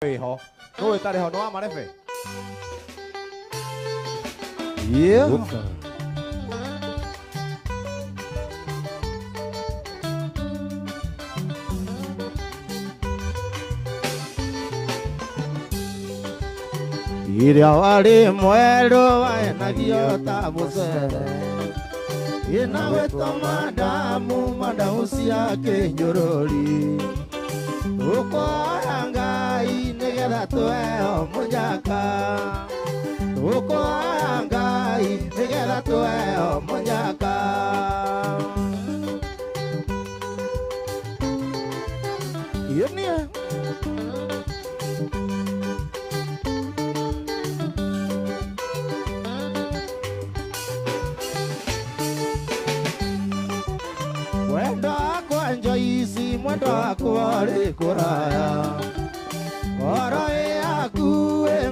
ho no tare ho no amarefe yeah iria wari mwero waenagio ta mucere inawe tomadamu madamu cia kinyururi ukoya Ngai nigetha tweo munyaka ukoya Ngai nigetha tweo munyaka yenie mwendo wakwa rĩ kũraya ngoro yaku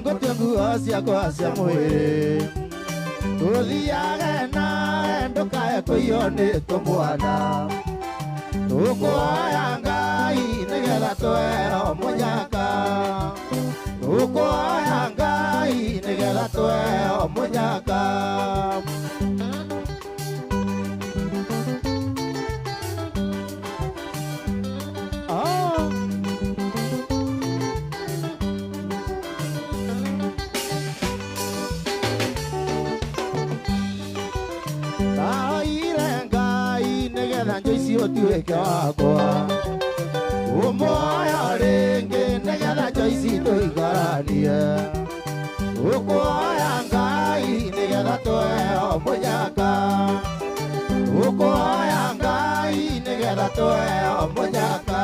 ngũtue nguo ciakwa cia mwĩrĩ tũthiage nawe ndũkae kũiywo nĩ tũmwana tũkuoya Ngai nĩgetha tweo mũnyaka tũkuoya Ngai nĩgetha tweo mũnyaka tuweke wakwa umoya ringi nigetha Joyce tuikaranie ukoya Ngai nigetha tweo munyaka ukoya Ngai nigetha tweo munyaka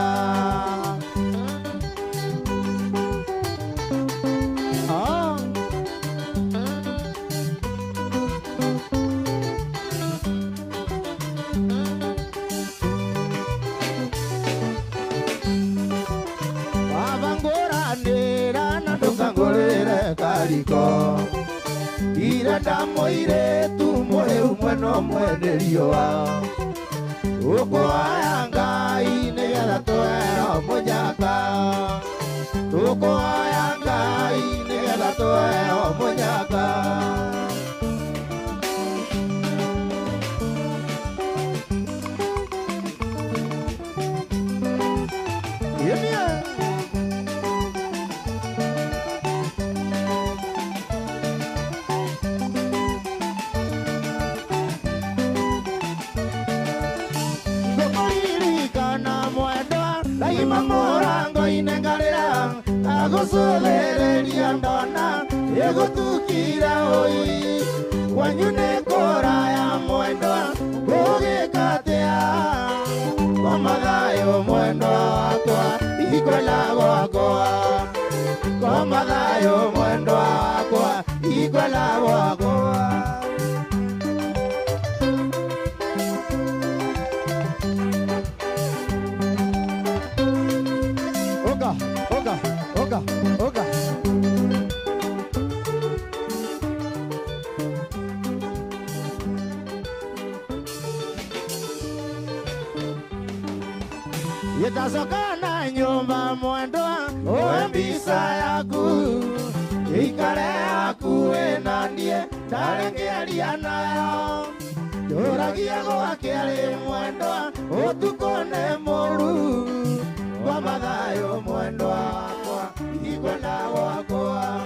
kariko ira ndamoire tumuhiu mweno mweneriwa ukoya Ngai nigetha tweo munyaka ukoya Ngai nigetha tweo munyaka Agosolereria ndona egotukira oi wanyune kora ya mwendwa ugikatea kwa mathayo mwendwa wakwa ikwela gwakwa kwa mathayo mwendwa wakwa ikwela gwakwa Oga. Yetasoka na nyumba mwendwa oe mbisa yaku ikare yaku enanie tarengeria nayo yoragia gwakĩarĩ mwendwa ũtukone mũru kwa mathayo mwendwa wakwa ikwenda gwakwa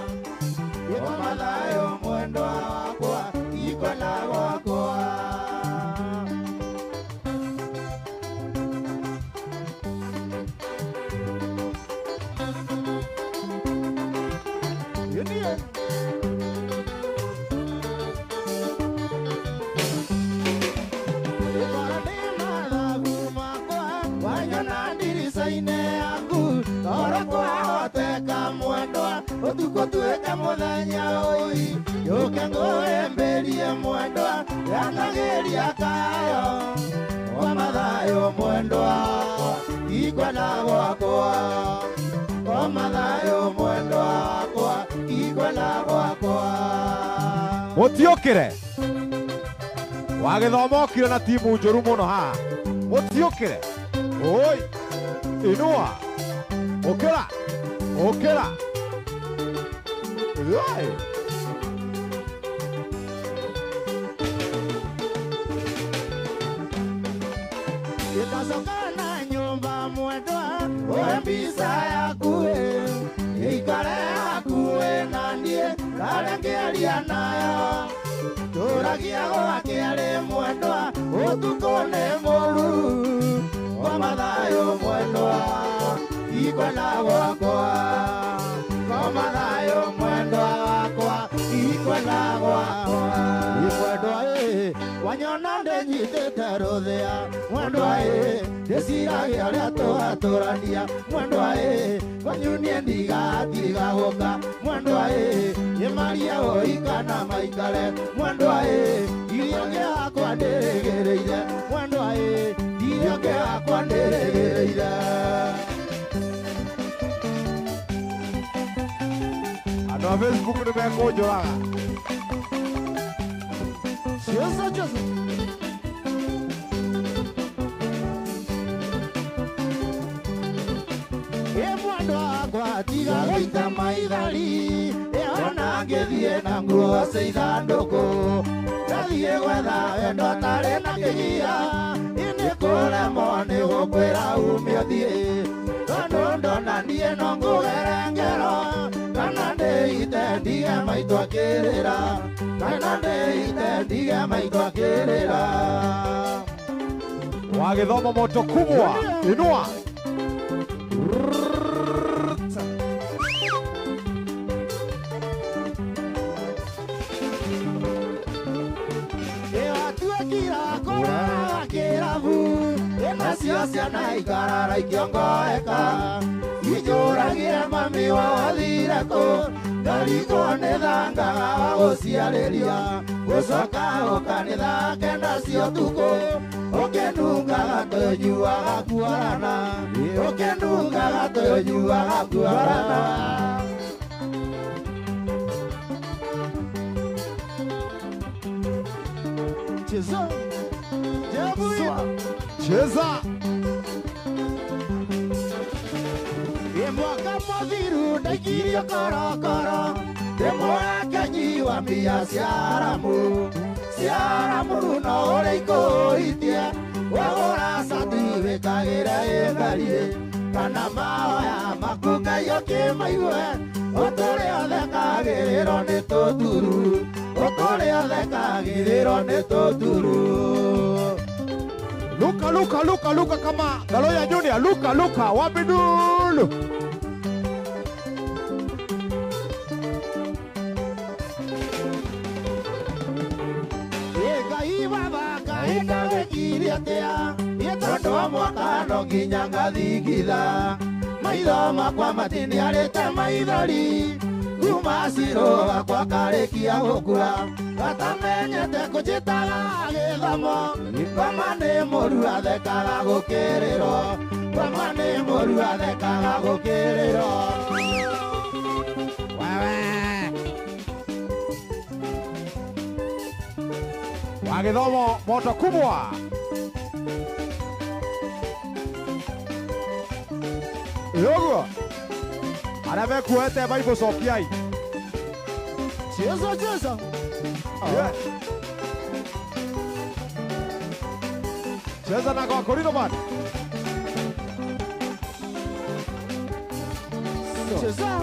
kwa mathayo mwendwa wakwa ikwenda gwakwa utuko tuweke muthenya oi yuke ngũhĩmbĩrie mwendwa yanageria kayo kwa mathayo mwendwa wakwa ikwenda gwakwa kwa mathayo mwendwa wakwa ikwenda gwakwa mũtiũkĩre wagĩthoma ũkire na timu njũru mũno haha mũtiũkĩre oi inua ũkĩra Okera. Right. Itasokana nyumba mwendwa wembisa yakue ikare yakue nandie karengeria nayo turagia gwakere mwendwa utukone moru wamathayo mwendwa ikwenda gwakwa wamathayo mwendwa wakwa ikwenda gwakwa ikwendwa wanyona ndenyitete ruthia mwendwa ndiciragia aria twaturania mwendwa wanyunie ndigatiga guka mwendwa imaria woikana maikare mwendwa irio giakwa ndirigireire mwendwa irio giakwa ndirigireire Andu a Facebook ni mekunjuraga. Jesu mwendwa akwa tiga gũita maithari ona ngĩthiĩ na nguo cia ithandũkũ ngathiĩ gwetha wendo atarĩ na kĩgia nĩ kũremwo nĩ gũkwĩra umio thiĩ tondũ ndonanie no ngũgere ngero kana ndĩite ndige maitũ akĩrĩra kana ndĩite ndige maitũ akĩrĩra Wagĩthoma moto kubwa. Inua. Ciana ikarara ikiongoeka ijũragire mami wathire kũ ndarigwo nĩ thangaga wa gũciarĩria gũcoka ũkanitha kenda cia ũtukũ ũkĩnungaga tũnyuaga kuarana ũkĩnungaga tũnyuaga kuarana Cheza Cheza. Mwaka mũthiru ndaikirio korokoro ndĩmũrekenyiwa mbia ciaramu no ũrĩa ikũitie wagũra cati wĩkagĩre ĩngariĩ kana mahoya makungaio kĩmaigue ũtũrĩa thekagĩrĩrwo nĩ tũturu ũtũrĩa thekagĩrĩrwo nĩ tũturu Luka kama Galoya Junior. Luka wabidulu. Kahinda wĩkire atĩa tondũ wa mwaka no nginya ngathingitha maitho makwa matiniarĩte maithori kuma cirũ gakwa karĩkia gũkua gatamenyete kũnjĩtaga gĩthomo ngoma nĩ mũru athekaga gũkĩrĩrwo ngoma nĩ mũru athekaga gũkĩrĩrwo Wagĩthoma moto kubwa. Yogo. Arame kuete Bible Sofiai. Cheza. Yeah. Cheza na kwa Korino man. Cheza.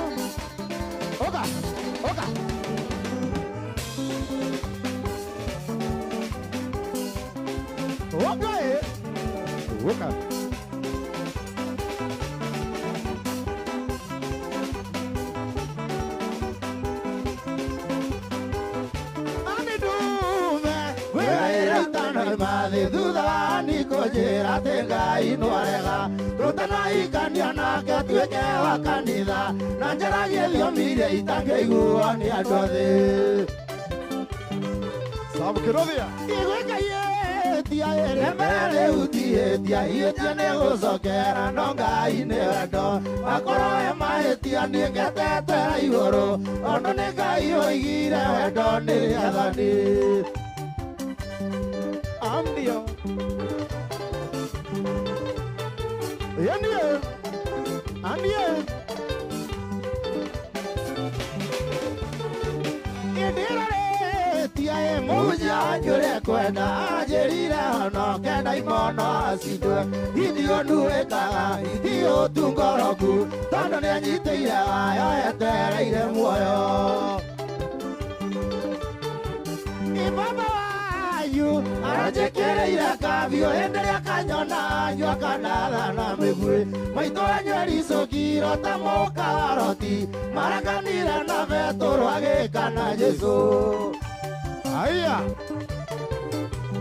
Oga. Oga. Mathi thutha ni kũnjĩra atĩ Ngai nĩarega tũtanaikania nake tuĩke wa kanitha na njaragie thiomi iria itangĩiguo nĩ andũ athĩ Samkĩrothia. igwĩka ihĩtia rĩmere rĩu ti ihĩtia ihĩtia nĩ gũcokera no Ngai nĩ wendo akorwo he mahĩtia niĩ ngetetera igũrũ tondũ nĩ Ngai ũigire wendo nĩ rĩathani Amnio. Anie. kwenda anjĩrire honoke ndaimono acindwe ithiũ nduĩkaga ithiũ tungoroku tondũ nĩanyitĩire wayo etereire muoyo baba wanyu aranjĩkĩrĩire kabiũ hĩndĩ ĩrĩa kanyona nyua kanatha na mĩguĩ maitũ wanyu ericũkiro ta mũkaroti marakanire na betũrũ agĩkana Jesũ Haya.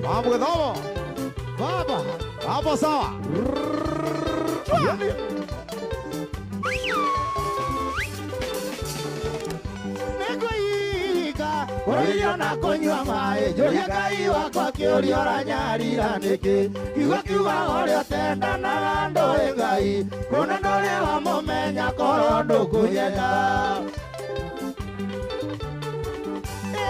Vamos githomo. baba Hapo sawa. nĩngũiga ũrĩrio na kũnyua maĩ njũria Ngai wakwa kĩũria ũranyarira nĩkĩ kiugo kiuga ũrĩa ũtendanaga ndũĩ Ngai kuona ndũrĩ wamũmenya korwo ndũkũnyenda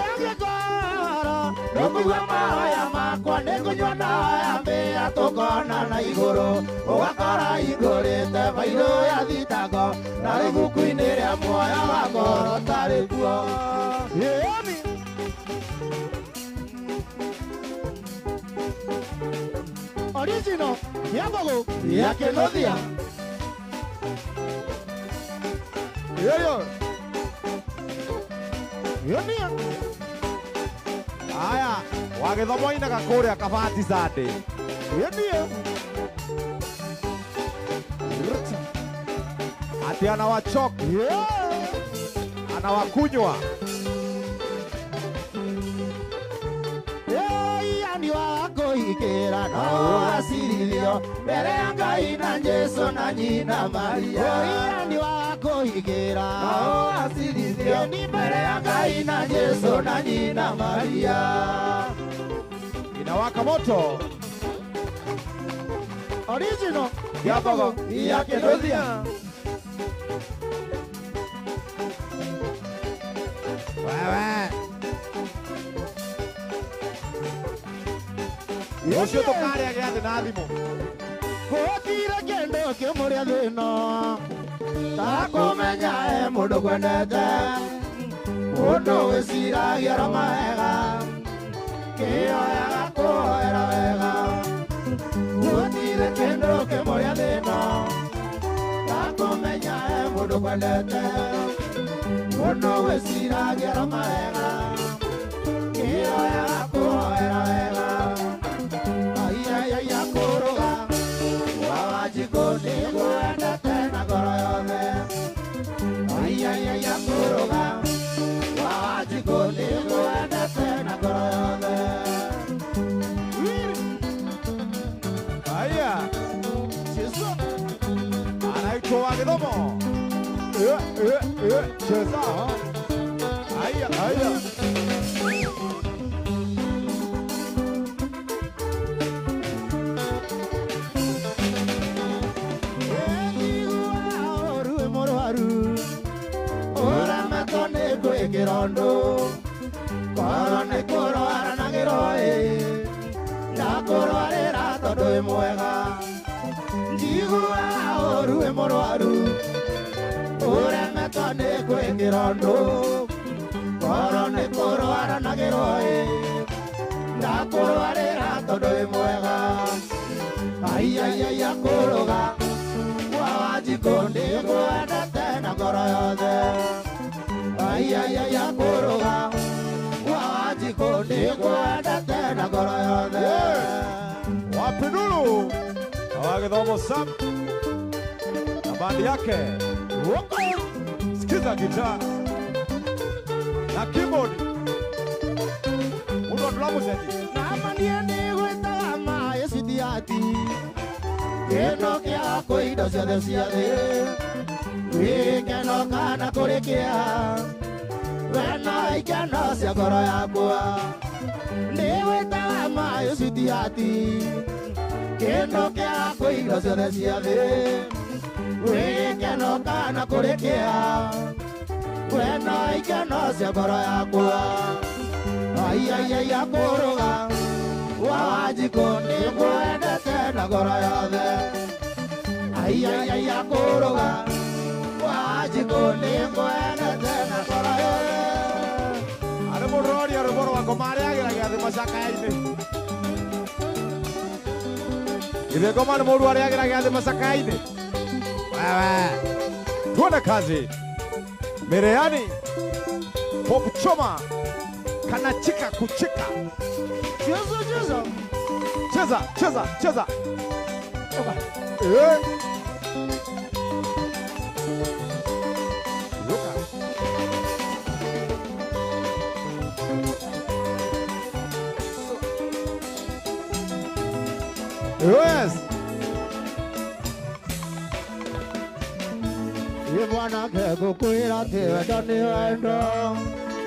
angĩkorwo ndũkũigua mahoya makwa nĩngũnyua ndawa mbĩa tũkonana igũrũ ũgakora ingũrĩte bairũ ya thitango na ibuku-inĩ rĩa muoyo wakwa ũtarĩ kuo original Kiambogo ya Kenothia Yoyo. Yonia Haya. Wagithomo inaga kũrĩa Kabati Sunday. Yonia Ati anawachoka. Anawakunywa. yani wakũhikĩra no ũgacirithio mbere ya Ngai na Jesũ na nyina Maria yani wakũhikĩra no ũgacirithio mbere ya Ngai na Jesũ na nyina Maria Inawaka moto. original Kiambogo ya Kenothia Wewe. Ũcio tũkarĩa gĩathĩ na thimũ. gũtirĩ kĩndũ kĩmũrĩa thĩno ta kũmenya mũndũ kwendete mũndũ wĩciragia mawega kĩoyaga kũhoera wega gũtirĩ kĩndũ kĩmũrĩa thĩno ta kũmenya mũndũ kwendete mũndũ wĩciragia mawega kĩoyaga kũhoera wega ayayaya kũrũga wawajikoni kwendete na ngoro yothe ayayaya kũrũga wawajikoni kwendete na ngoro yothe Haya. Jesũ Anaitwa Wagithomo. Cheza. Haya, haya. Kĩrondo koro nĩ kũrwara na gĩroĩ ndakũrwarĩra tondũ wĩ mwega njiguaga ũru wĩ mũrwaru ũremetwo nĩ kwĩ kĩrondo koro nĩ kũrwara na gĩroĩ ndakũrwarĩra tondũ wĩ mwega ayayaya kũrũga kwa Wanjikũ ndĩkwendete na ngoro yothe ayayaya kũrũga kwa Wanjikũ ndĩkwendete na ngoro yothe Wapinduru. Wagithomo Sam. Na bandi yake. Sikiza gitaa. Na keyboard. Mundo drums eti. namanie nĩ gwĩtaga maĩ citiati gĩno kĩa kwĩ indo ciothe cia thĩ gĩkeno kana kũrĩ kĩa wena ikeno cia ngoro yakwa nĩ gwĩtaga maĩ citiati gĩno kĩa kwĩ indo ciothe cia thĩ gĩkeno kana kũrĩ kĩa wena ikeno cia ngoro yakwa ayayaya kũrũga kwa Wanjikũ ndĩkwendete na ngoro yothe ayayaya kũrũga kwa Wanjikũ ndĩkwendete na ngoro yothe Arĩ mũrori arĩ mũrwa ngoma arĩa agĩra gĩathĩ macakainĩ. Githĩ ngoma nĩ mũndũ arĩagĩra gĩathĩ macakainĩ? Wewe. Tuone kazi. Miriani. Pop choma. Kana chika kuchika. Cheza, cheza. Cheza, cheza, cheza. Luka. Yes. Ibwana kego kwira tewenda ni wendo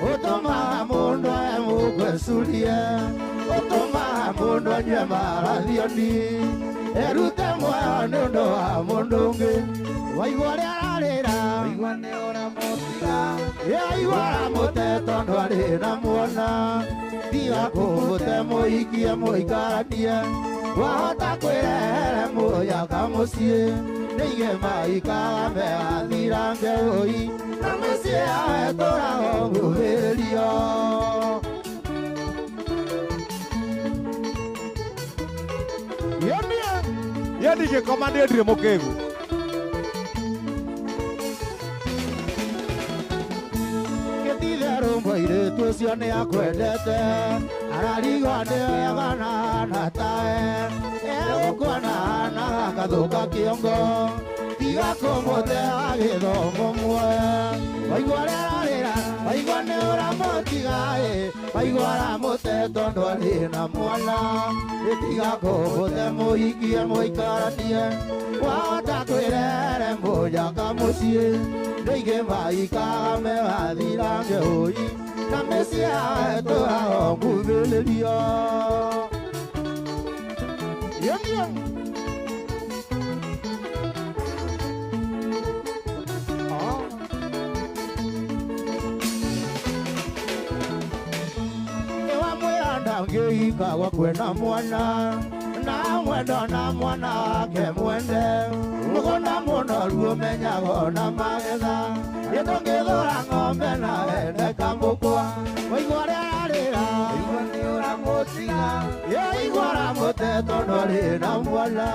utuma mundu emugwecurie utuma mundu anyue marathioni erute muoyo ni undu wa mundu ungi waigua ria ararira waigua ni uramutiga aigua aramute tondu ari na muona tiga kumute muikie muikaranie wahota kwirehera muyaga mucii nĩige maikaga megathirange ũi na mĩciĩ yawe tũrago nguhĩrĩrio Ye ndingĩkoma ndĩ ndirĩ mũkĩgu. gĩtitherũ mũirĩtu ũcio nĩ akwendete ararigwo nĩ wega na tawe egũkuona na gathũka kĩongo tiga kũmũte wa gĩthomo muoya waigua rĩa ararĩra waigua nĩ ũramũtiga waigua aramũte tondũ arĩ na mwana tiga kũmũte mũhikie mũikaranie wahota kwĩrehere mũnyaka mũciĩ rĩingĩ maikaga megathirange ũi na mĩciĩ yawe tũrago nguhĩrĩrio ngĩikagwa kwĩna mwana na mwendo na mwana wake mwende mũgũnda mũnoru ũmenyagwo na magetha gĩtũngĩthũra ng'ombe na wende kamũkwa waigua rĩa ararĩra waigua nĩ ũramũtiga waigua aramũte tondũ arĩ na mwana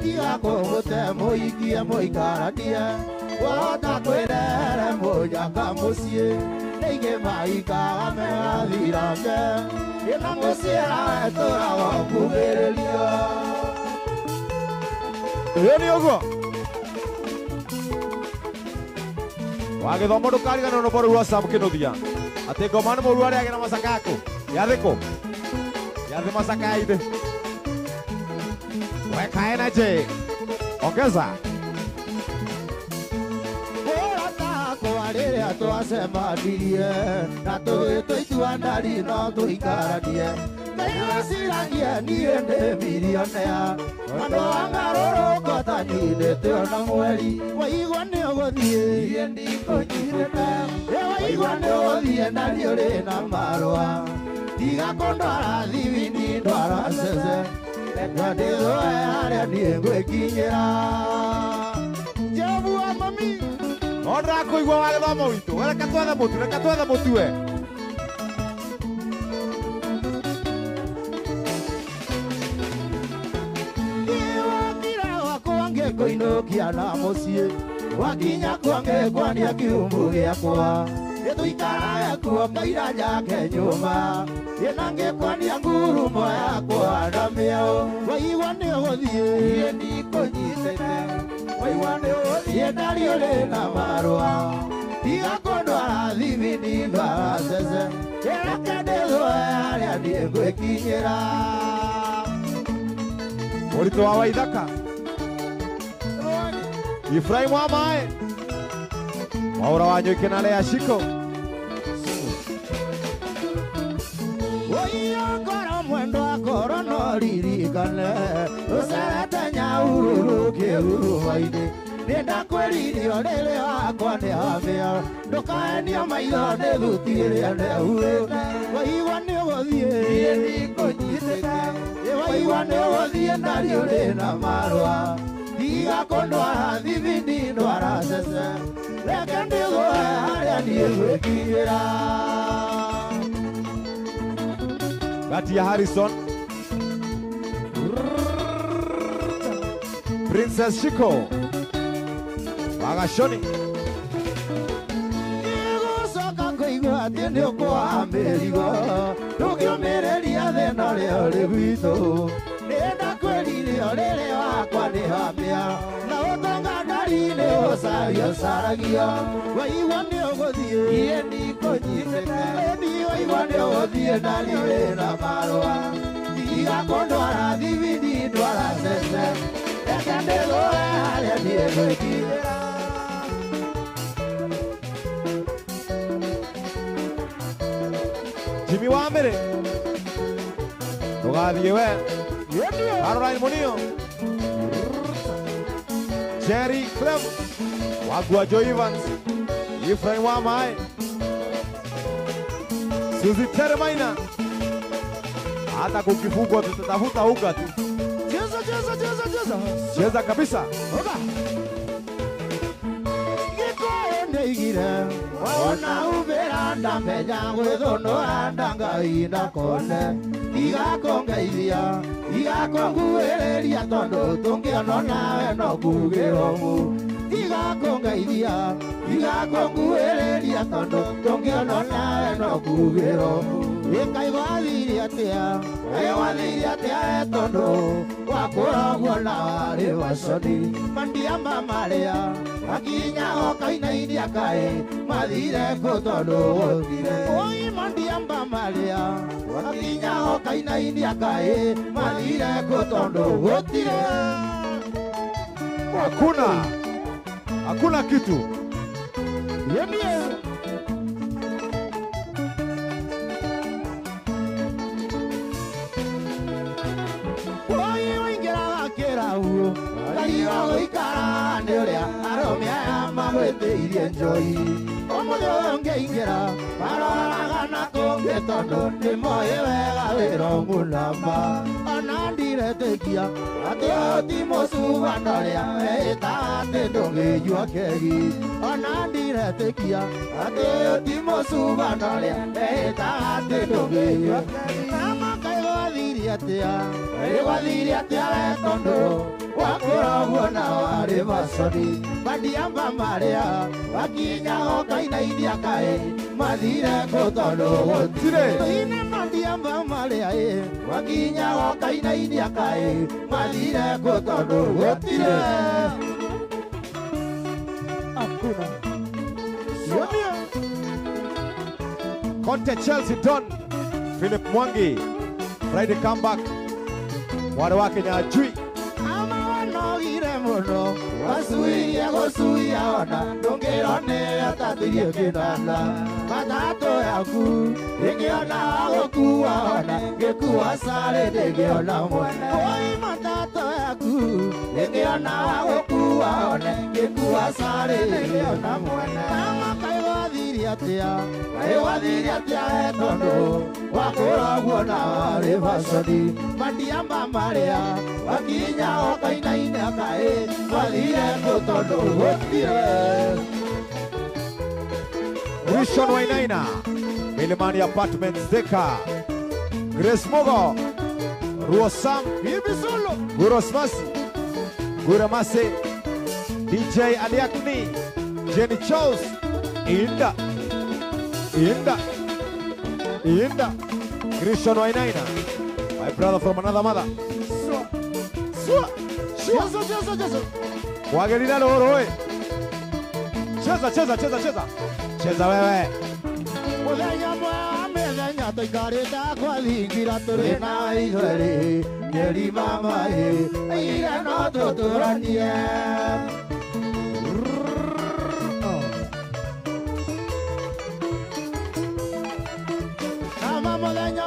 tiga kũmũte mũikie mũikaranie wahota kwĩrehere mũnyaka mũciĩ nĩingĩ maikaga megathirange ĩna mũciĩ yawe tũrago nguhĩrĩrio Ũyũ nĩ ũguo. Wa gĩthomo ndũkariganĩrwo nĩ mũrũ wa Sam Kĩnuthia atĩ ngoma nĩ mũrũ arĩagĩra macakakũ yathĩkũ yathĩ macakainĩ. Weka energy. Ongeza. rĩrĩa twacemanirie na tũgĩtwo itua ndari no tũikaranie nĩgĩciragia niĩ ndĩ milionea andũ a ngarũrũko ta nyinĩte ona mweri waigua nĩ ũgũthiĩ niĩ ndikũnyitĩte waigua nĩ ũgũthiĩ na niĩ ũrĩ na marũa tiga kũndwara thibindi ndwara cece reka ndĩthũe harĩa niĩ ngwĩkinyĩra Jebu wa mami No ndĩrakũigua wa gĩthomo witũ. Reka twethe mũtu, reka twethe mũtu we. Wakira wakwa ngĩkũinũkia na mũciĩ wakinya kwa ngĩkwania kiumbu gĩakwa gĩtũikaraga kuo kaira njake nyũma ĩna ngĩkwania ngurumo yakwa na mĩao waigua nĩ ũgũthiĩ niĩ ndikũnyitĩte waigua nĩ ũgũthiĩ ndari ũrĩ na marũa tiga kũndwara thibindi ndwara cece reke ndĩthũe harĩa niĩ ngwĩkinyĩra Mũritũ wa Waithaka. Ibrahim wa Mae. Mwaura wa Nyuki na Lea Shiko. Oiyo ngoro mwendo akoro no ririkane ũcerete nyaururu kĩrurumo-inĩ nĩndakwĩririo rĩrĩ wakwa nĩ hamĩa ndũkaenio maitho nĩ thuti ĩrĩa ndehuĩte waigua nĩ ũgũthiĩ niĩ ndikũnyitĩte waigua nĩ ũgũthiĩ ndari ũrĩ na marũa tiga kũndwara thibindi ndwara cece reke ndĩthũe harĩa niĩ ngwĩkinyĩra kati ya Harrison Princess Shiko Wagashoni Soka kuigua tiende kwa Amerigo Tukiomereria theno leo ligwito Nenda kweli olele wakwa ni hamia Na utonga ndarine osario saragia Waiwa ni ogothie Iye ni konyitete Ni waiwa ni ogothie ndarine na marwa Iga kondwara thibidi ndwara sese Eka ndegoe haria nie gwikithira Jimmy Wambere Tugathie we Caroline Munio Jerry Clem Wagua Joe Evans Efrain Wamae Suzy Teremaina hata kukifungwa tutatafuta uga tu cheza kabisa Oga Gikoendeigire Waona uberanda menya gwithonora ndangai ndakone Igakongeithia Igakonguĩrĩria tondu tũngĩona nawe no kugĩrwo mu Igakongeithia Igakonguĩrĩria tondu tũngĩona nawe no kugĩrwo mu Ngai wathire atĩa tondu wakũragwo na warĩ waconi Mandiamba marĩa akinya okainainia kaĩ mathire kũ tondu gũthire Oi mandiamba marĩa akinya okainainia kaĩ mathire kũ tondu gũthire Hakuna kitu Yemie Ngai gũikara nĩ ũrĩa arũme aya mamwĩtĩirie njoi Ũmũthĩ ũyũ ngĩingĩra maroraga na kũngĩ tondũ nĩmoĩ wega wĩra mũnamba Ona ndiretĩkia atĩ ũyũ ti mũcubano ũrĩa wĩtaga atĩ ndũngĩnyua kegi Ona ndiretĩkia atĩ ũyũ ti mũcubano ũrĩa wĩtaga atĩ ndũngĩnyua kegi Ngai gwathire atĩa we tondũ wakũragwo na warĩ maconi Mandiamba marĩa wakinya okainainia kaĩ mathire kũ tondũ gũtirĩ Ine mandiamba marĩa wakinya okainainia kaĩ mathire kũ tondũ gũtirĩ Hakuna Conte Chelsea Don Philip Mwangi Friday comeback wale wake Nyajui Wanogire muno wasuirie gusuia ona ndungirone atatirie kinana Matatu yaku ingiona gukua ona ngikua sare ndingiona mwene Oi matatu yaku ingiona gukua ona ngikua sare ndingiona mwene Ngai gwathire atĩa tondu wakũragwo na warĩ maconi Mandiamba marĩa wakinya okainainia kaĩ mathire kũ tondũ gũtirĩ Rishon Wainaina Milimani Apartments Thika Grace Mugo Ruosam Ibisulu Gurosmasi Guramase DJ Aliakni Jenny Charles Inda Rishon Wainaina my brother from another mother Wagerina loro Cheza wewe Muthenya mĩthenya tũikarĩte kwathingira tũrĩ na ithuerĩ nyeri mamaĩ ire no tũtũranie Nama mũthenya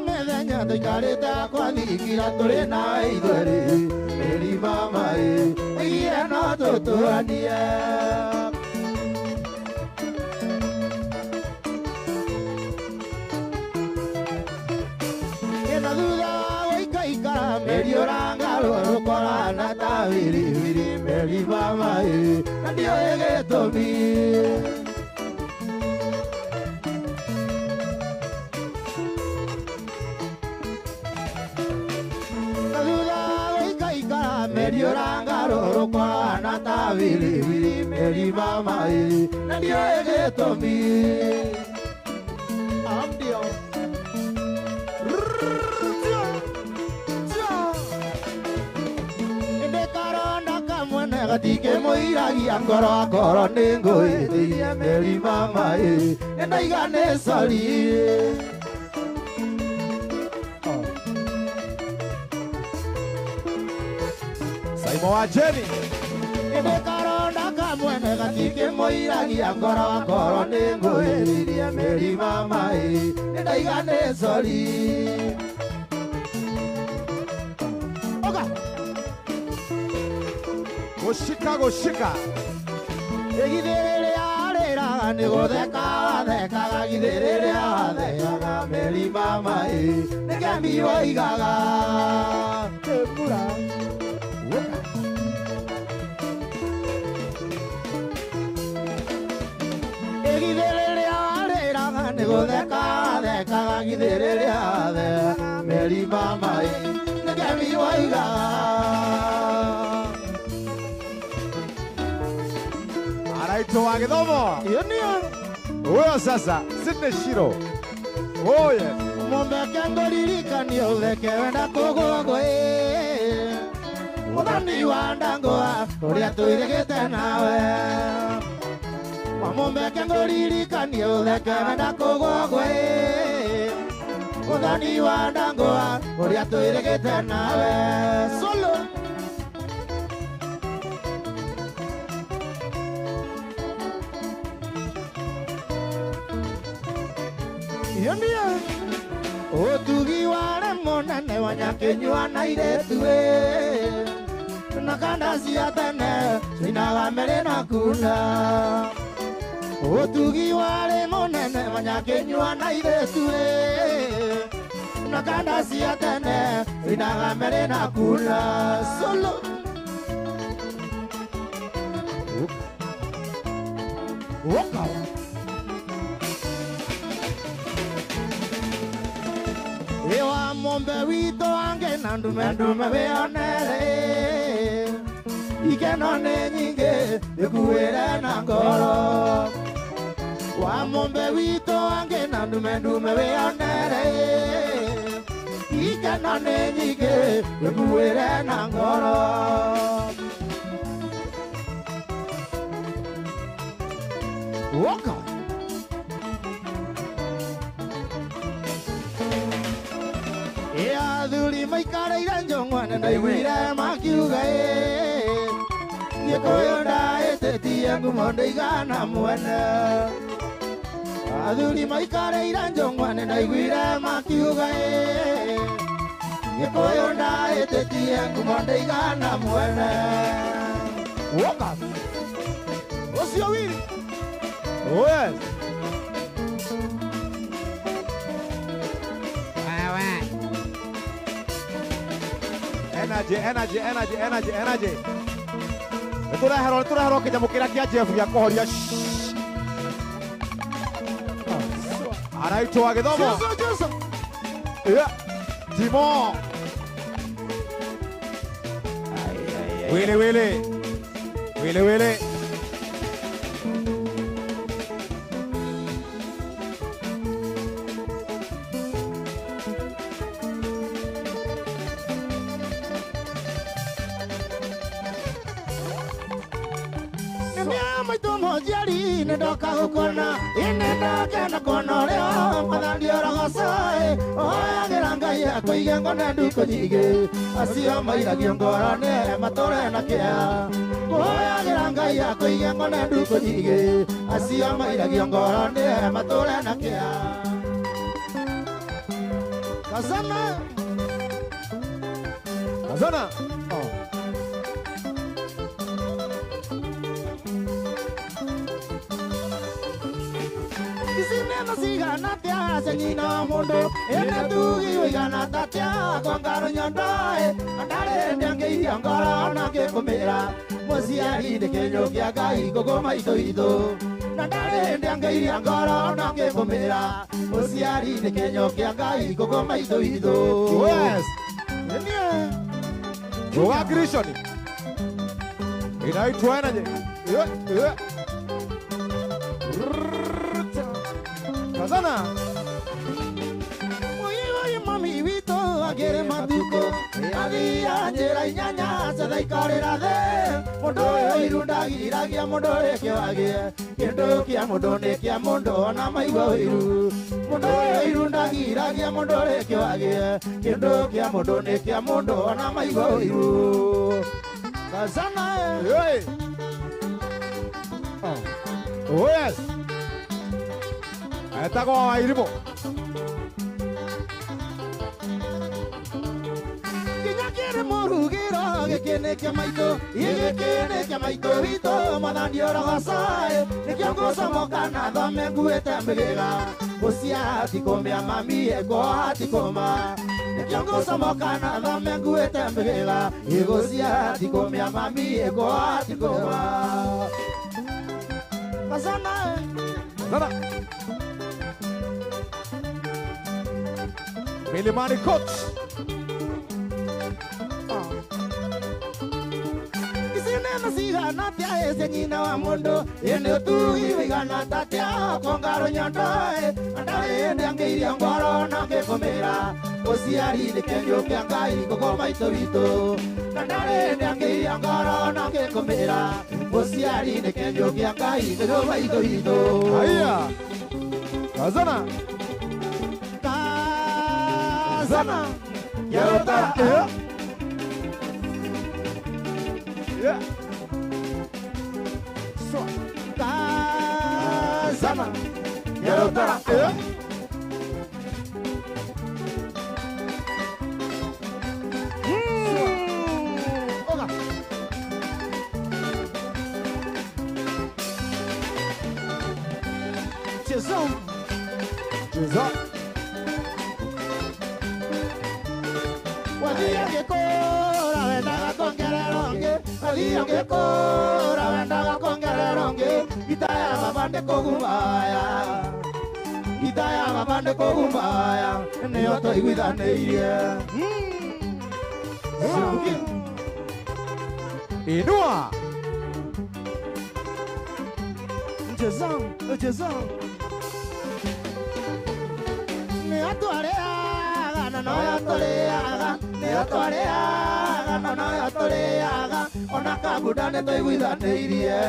mĩthenya tũikarĩte kwathingira tũrĩ na ithuerĩ nyeri mamaĩ ire no tũtũranie Merioranga rukora na tawiri wiri meri mama na dio egetomi Ndioranga roro kwa nata wili wili meri mama e na ndio egetomi amdio inde karonda kamwene gatike moiragia ngoro akoro ninguithirie meri mama e ndaigane sori Saimo wa Jenny inde karonda kamwene gatike moiragia ngoro akoro ninguithirie meri mama e ndaigane sori Goshika Egidere arera ni godeka thekaga gidere athekaga meri mama e nekemi oigaga tempura Egidere arera ni godeka thekaga gidere athekaga meri mama e nekemi oigaga Araito wa Githomo Yoni Oyo sasa Sidney Shiro Oh yes Mumbeke ngoririkania utheke wenda kugogwe Muthani wa ndangoa uria tuirigite nawe Mumbeke ngoririkania utheke wenda kugogwe Muthani wa ndangoa uria tuirigite nawe Solo Yondia Otugi wale monene wanyakenywa na iretue Nakanda siatene Sinaga mere na kuna Otugi wale monene wanyakenywa na iretue Nakanda siatene Sinaga mere na kuna Solo Waka Ewa mombe wito ange na ndume weonere Ikenone nyinge ekuere na ngoro Wa mombe wito ange na ndume weonere Ikenone nyinge ekuere na ngoro Waka Athuri maikareire njong'wane ndaiguire makiuga Gĩkũyũ ndaĩtĩtie ngumo ndaigana mwene Athuri maikareire njong'wane ndaiguire makiuga Gĩkũyũ ndaĩtĩtie ngumo ndaigana mwene Woka Ũcio wili Oh yes Energy Nĩtũreherwo kĩnyamũ kĩrĩa kĩa Jeff gĩa kũhoria Araito wa Githomo Timo Wili Jari nedoka ukona inenda na kono leo madandi orogosai oya geranga ya koigengo na duko nyige asio maira giongorane matore na kia oya geranga ya koigengo na duko nyige asio maira giongorane matore na kia Kazana Isinema sigana tia senyina mondo ene tugi wigana tatia kwangaro nyondae andare ndange iangara nake komera mosiari de kenyo kya gai gogo maito ito andare ndange iangara nake komera mosiari de kenyo kya gai gogo maito ito Yes Goga Grishoni Inaitwa aje? Kazana. Oye mami wito agere maduko athia njira inyanya cethaikarĩra thĩ mũndũ ũyũ irundagiragia mũndũ rĩkĩo agie kĩndũ kĩa mũndũ nĩ kĩa mũndũ ona maigua ũiru mũndũ ũyũ irundagiragia mũndũ rĩkĩo agie kĩndũ kĩa mũndũ nĩ kĩa mũndũ ona maigua ũiru Kazana Hey. Oh yes. Etagwo Wairimu. Kĩnyakĩrĩ mũrugĩro gĩkĩnĩ kĩa maitũ igĩkĩnĩ kĩa maitũ witũ mwathani orogocaĩ nĩkĩo ngũcomoka na thome nguĩte mĩgĩga gũcia tikũmĩa mami eko hatikũma nĩkĩo ngũcomoka na thome nguĩte mĩgĩga igũcia tikũmĩa mami eko hatikũma Kazana Kazana. Milimani Coach. Isinena sigana tia ese nyina wa mundu ene tu igana tatia kongaro nyandae andare ndangiria ngoro na ngekomera osiari nikenyo kya ngai gogo maito wito andare ndangiria ngoro na ngekomera osiari nikenyo kya ngai gogo maito wito Aya. Kazana. Kazana Yarota. Yeah. So. Kazana Yarota. Yeah. Oga Chezão Cheza. Wadia ngĩkũra wendaga kongereronge Wadia ngĩkũra wendaga kongereronge Gita ya baba ndĩkũgumbaya Gita ya baba ndĩkũgumbaya Nĩyo tũiguithanĩirie Inua. Chezão Nĩatũarĩaga na noyatũrĩaga Nĩatũarĩaga na noyatũrĩaga Ona kabunda nĩtũiguithanĩirie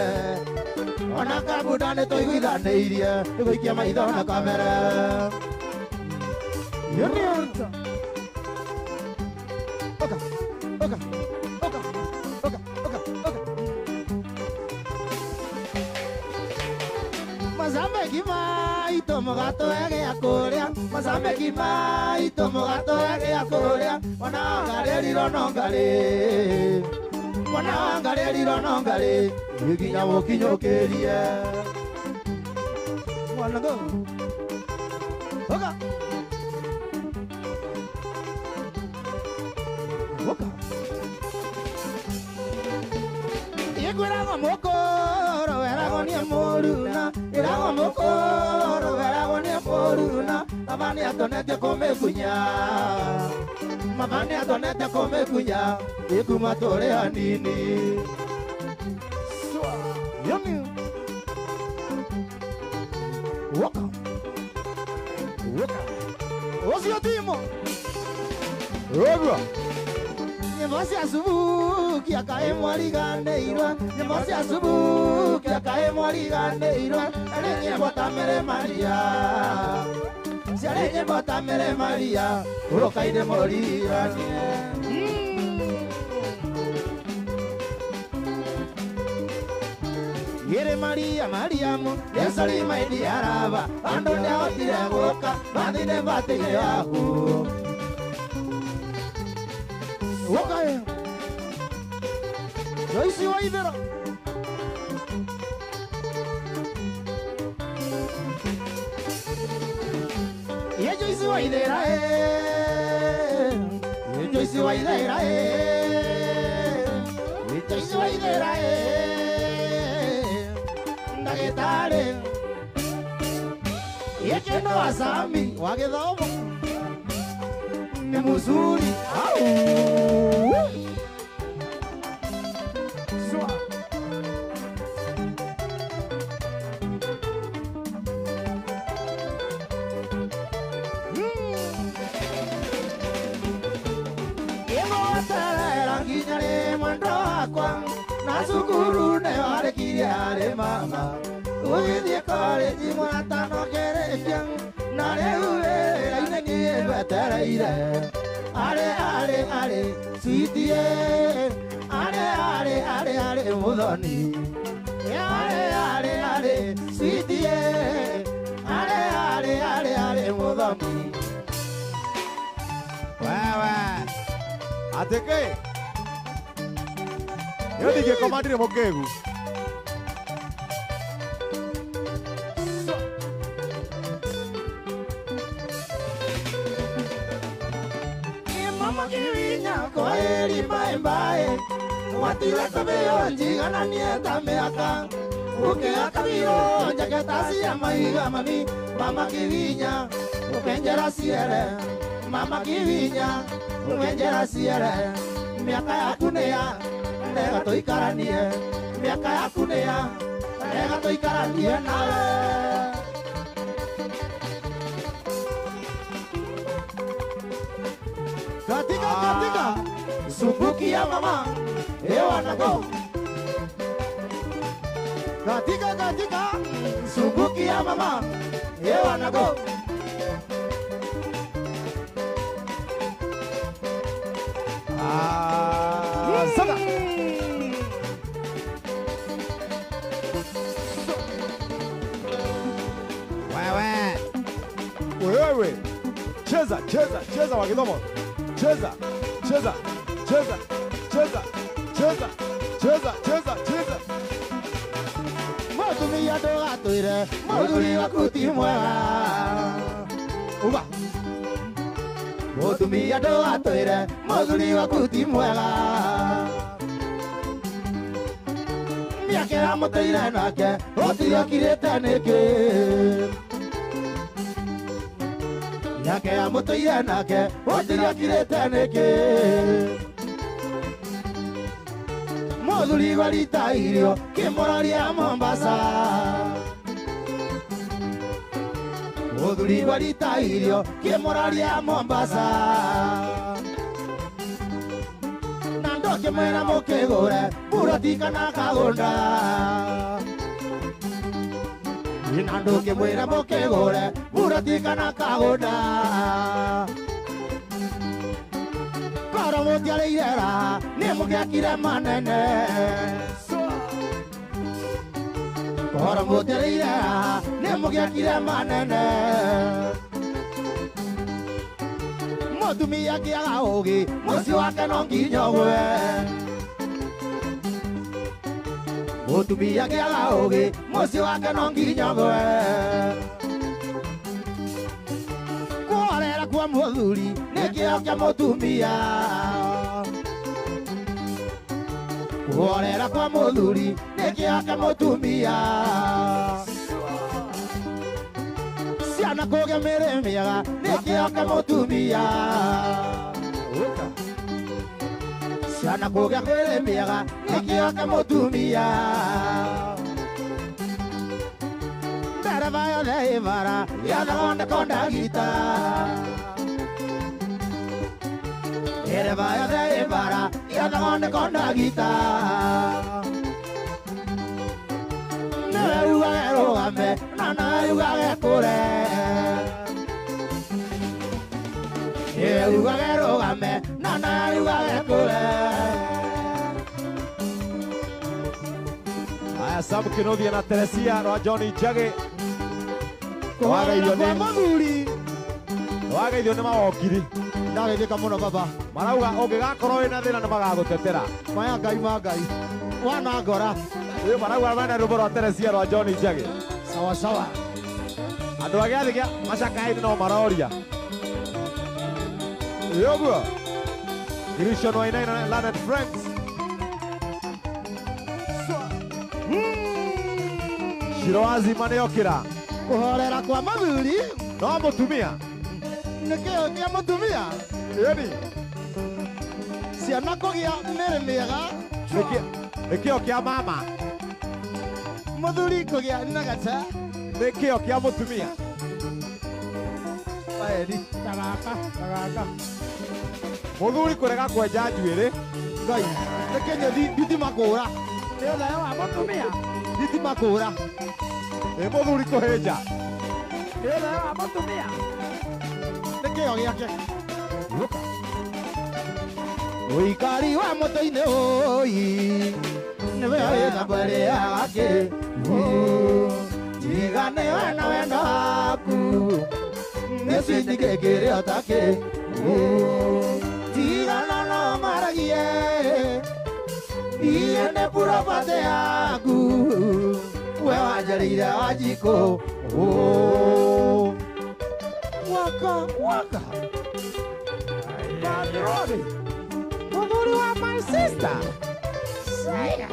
Ona kabunda nĩtũiguithanĩirie Nĩgũikia maitho na kamere Yoniota Oka Oka Oka Oka Oka Oka Mazameki maitũ mũgatũege ya kũrĩa Mazameki maitũ mũgatũege ya kũrĩa Mwana wa ngarĩrirwo no ngarĩ Mwana wa ngarĩrirwo no ngarĩ Nginya mũkinyũkĩrie Mwana go Oka Oka Igwĩragwo mũkũrũ weragwo nĩ mũruna Iragwo mũkũrũ weragwo nĩ mũruna Mama nĩatonete kũmĩkunya Mama nĩatonete kũmĩkunya Ikuma tũrĩ hanini Yoni Woka Woka Ũcio timo Ogwa. Nyĩmbo cia subukia kaĩ mwariganĩirwo Nyĩmbo cia subukia kaĩ mwariganĩirwo Arĩ nyĩmbo ta Mere Maria Ciarĩ nyĩmbo ta Mere Maria Ũrokaire mũririkanie Yere Maria Mariamu Yesu rimaidi araba Andũ nĩahotire gũka Mathine mbatĩire yaku Wokae Joyce Waithera Ye Joyce Waithera Ye Joyce Waithera Ye Joyce Waithera Ndagĩtarĩ Ye Kendo Asami wa gĩthomo Nĩ mũzuri Au Terera nginya rĩ mwendwa wakwa na cukuru nĩ warĩkirie harĩ mama gũgĩthiĩ college mwatanongerekia na rĩu wĩra-inĩ niĩ ngwetereire arĩ sweetie arĩ mũthoni arĩ sweetie arĩ mũthoni. Wewe ateke yo dije komandire mokegu mama kiwinya kwa eri bye watira tabeo njigana nieta meaka ukiaka bio jaketasi ya maiga mami mama kiwinya ukenjera siere mama kiwinya ukenjera siere miaka yaku nĩ ya ndega tũikaranie miaka yaku nĩ ya ndega tũikaranie nawe. Katika sumbuki ya mama wanago katika sumbuki ya mama wanago sana wewe cheza wakidomo cheza mũtumia ndũgatwĩre mũthuri waku ti mwega uga mũtumia ndũgatwĩre mũthuri waku ti mwega mĩaka yamũteire nake ũtiokirĩte nĩkĩ mĩaka yamũteire nake ũtiokirĩte nĩkĩ mũthuri waritahirio kĩmũraria Mombasa mũthuri waritahirio kĩmũraria Mombasa na ndokĩmwĩra mũkĩgũre buroti kana kagũnda na ndokĩmwĩra mũkĩgũre buroti kana kagũnda koro mũtiarĩire raha nĩ mũgĩakire manene koro mũtiarĩire raha nĩ mũgĩakire manene mũtumia angĩaga ũgĩ mũciĩ wake no nginya ũgwe mũtumia angĩaga ũgĩ mũciĩ wake no nginya ũgwe kũhorera kwa mũthuri nĩ kĩo kĩa mũtumia kũhorera kwa mũthuri nĩ kĩo kĩa mũtumia ciana kũgĩa mĩrĩ mĩega nĩ kĩo kĩa mũtumia ciana kũgĩa mĩrĩ mĩega nĩ kĩo kĩa mũtumia ndereba yothe ĩ bara yathondekwo ndagita ndereba yothe ĩ bara yathondekwo ndagita nĩwe rugage rũgame na nawe rugage kũre nĩwe rugage rũgame na nawe rugage kũre. Aya Sam Kĩnuthia na Teresia rwa Johnny Njagi kũhorera kwa mũthuri wageithio nĩ mawokiri ndageithĩka mũno baba marauga ũngĩgakorwo wĩna thĩna nĩ magagũtetera maya ngai ma ngai wana ngora rĩu marauga mena rwĩmbo rwa Teresia rwa Johnny Njagi sawa sawa andũ a gĩathĩ gĩa macakaĩni no maroria ũguo Christian Wainaina na Leonard Franks Shiroazi Maniokĩra kũhorera kwa mũthuri no mũtumia nĩkĩo kĩa mũtumia ĩni ciana kũgĩa mĩrĩ mĩega nĩkĩo kĩa mama mũthuri kũgĩa nagata nĩkĩo kĩa mũtumia Maeni tagaka Muthuri kurega kwenja njuĩrĩ. Ngai rekenye nditimakũra Nĩ ũtheo wa mũtumia. nditimakũra Ĩ muthuri kũhĩnja. Nĩ ũtheo wa mũtumia. nĩ kĩo gĩake ũikari wa mũtĩ-inĩ ũyi nĩwe wĩna mbere yake tigane we na wendo waku nĩcinyi gĩkĩrĩ otake tigana no maragie iye nĩ purobate yaku we wanjarĩire Wanjikũ waka Bandroni. Muthuri wa my sister. Saya.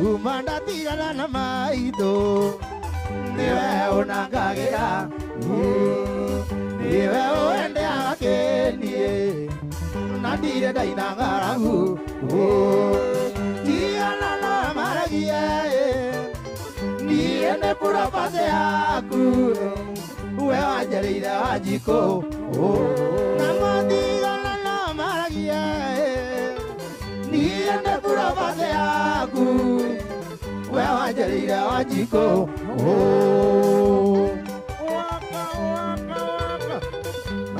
umanda tigana na maitũ nĩwe ũnangagĩra nĩwe ũendeaga kĩniĩ na ndirĩ ndainang'aragu tigana na maragie niĩ nĩ purobate yaku we wanjarĩire Wanjikũ na matigana na maragie niĩ nĩ purobate yaku we wanjarĩire Wanjikũ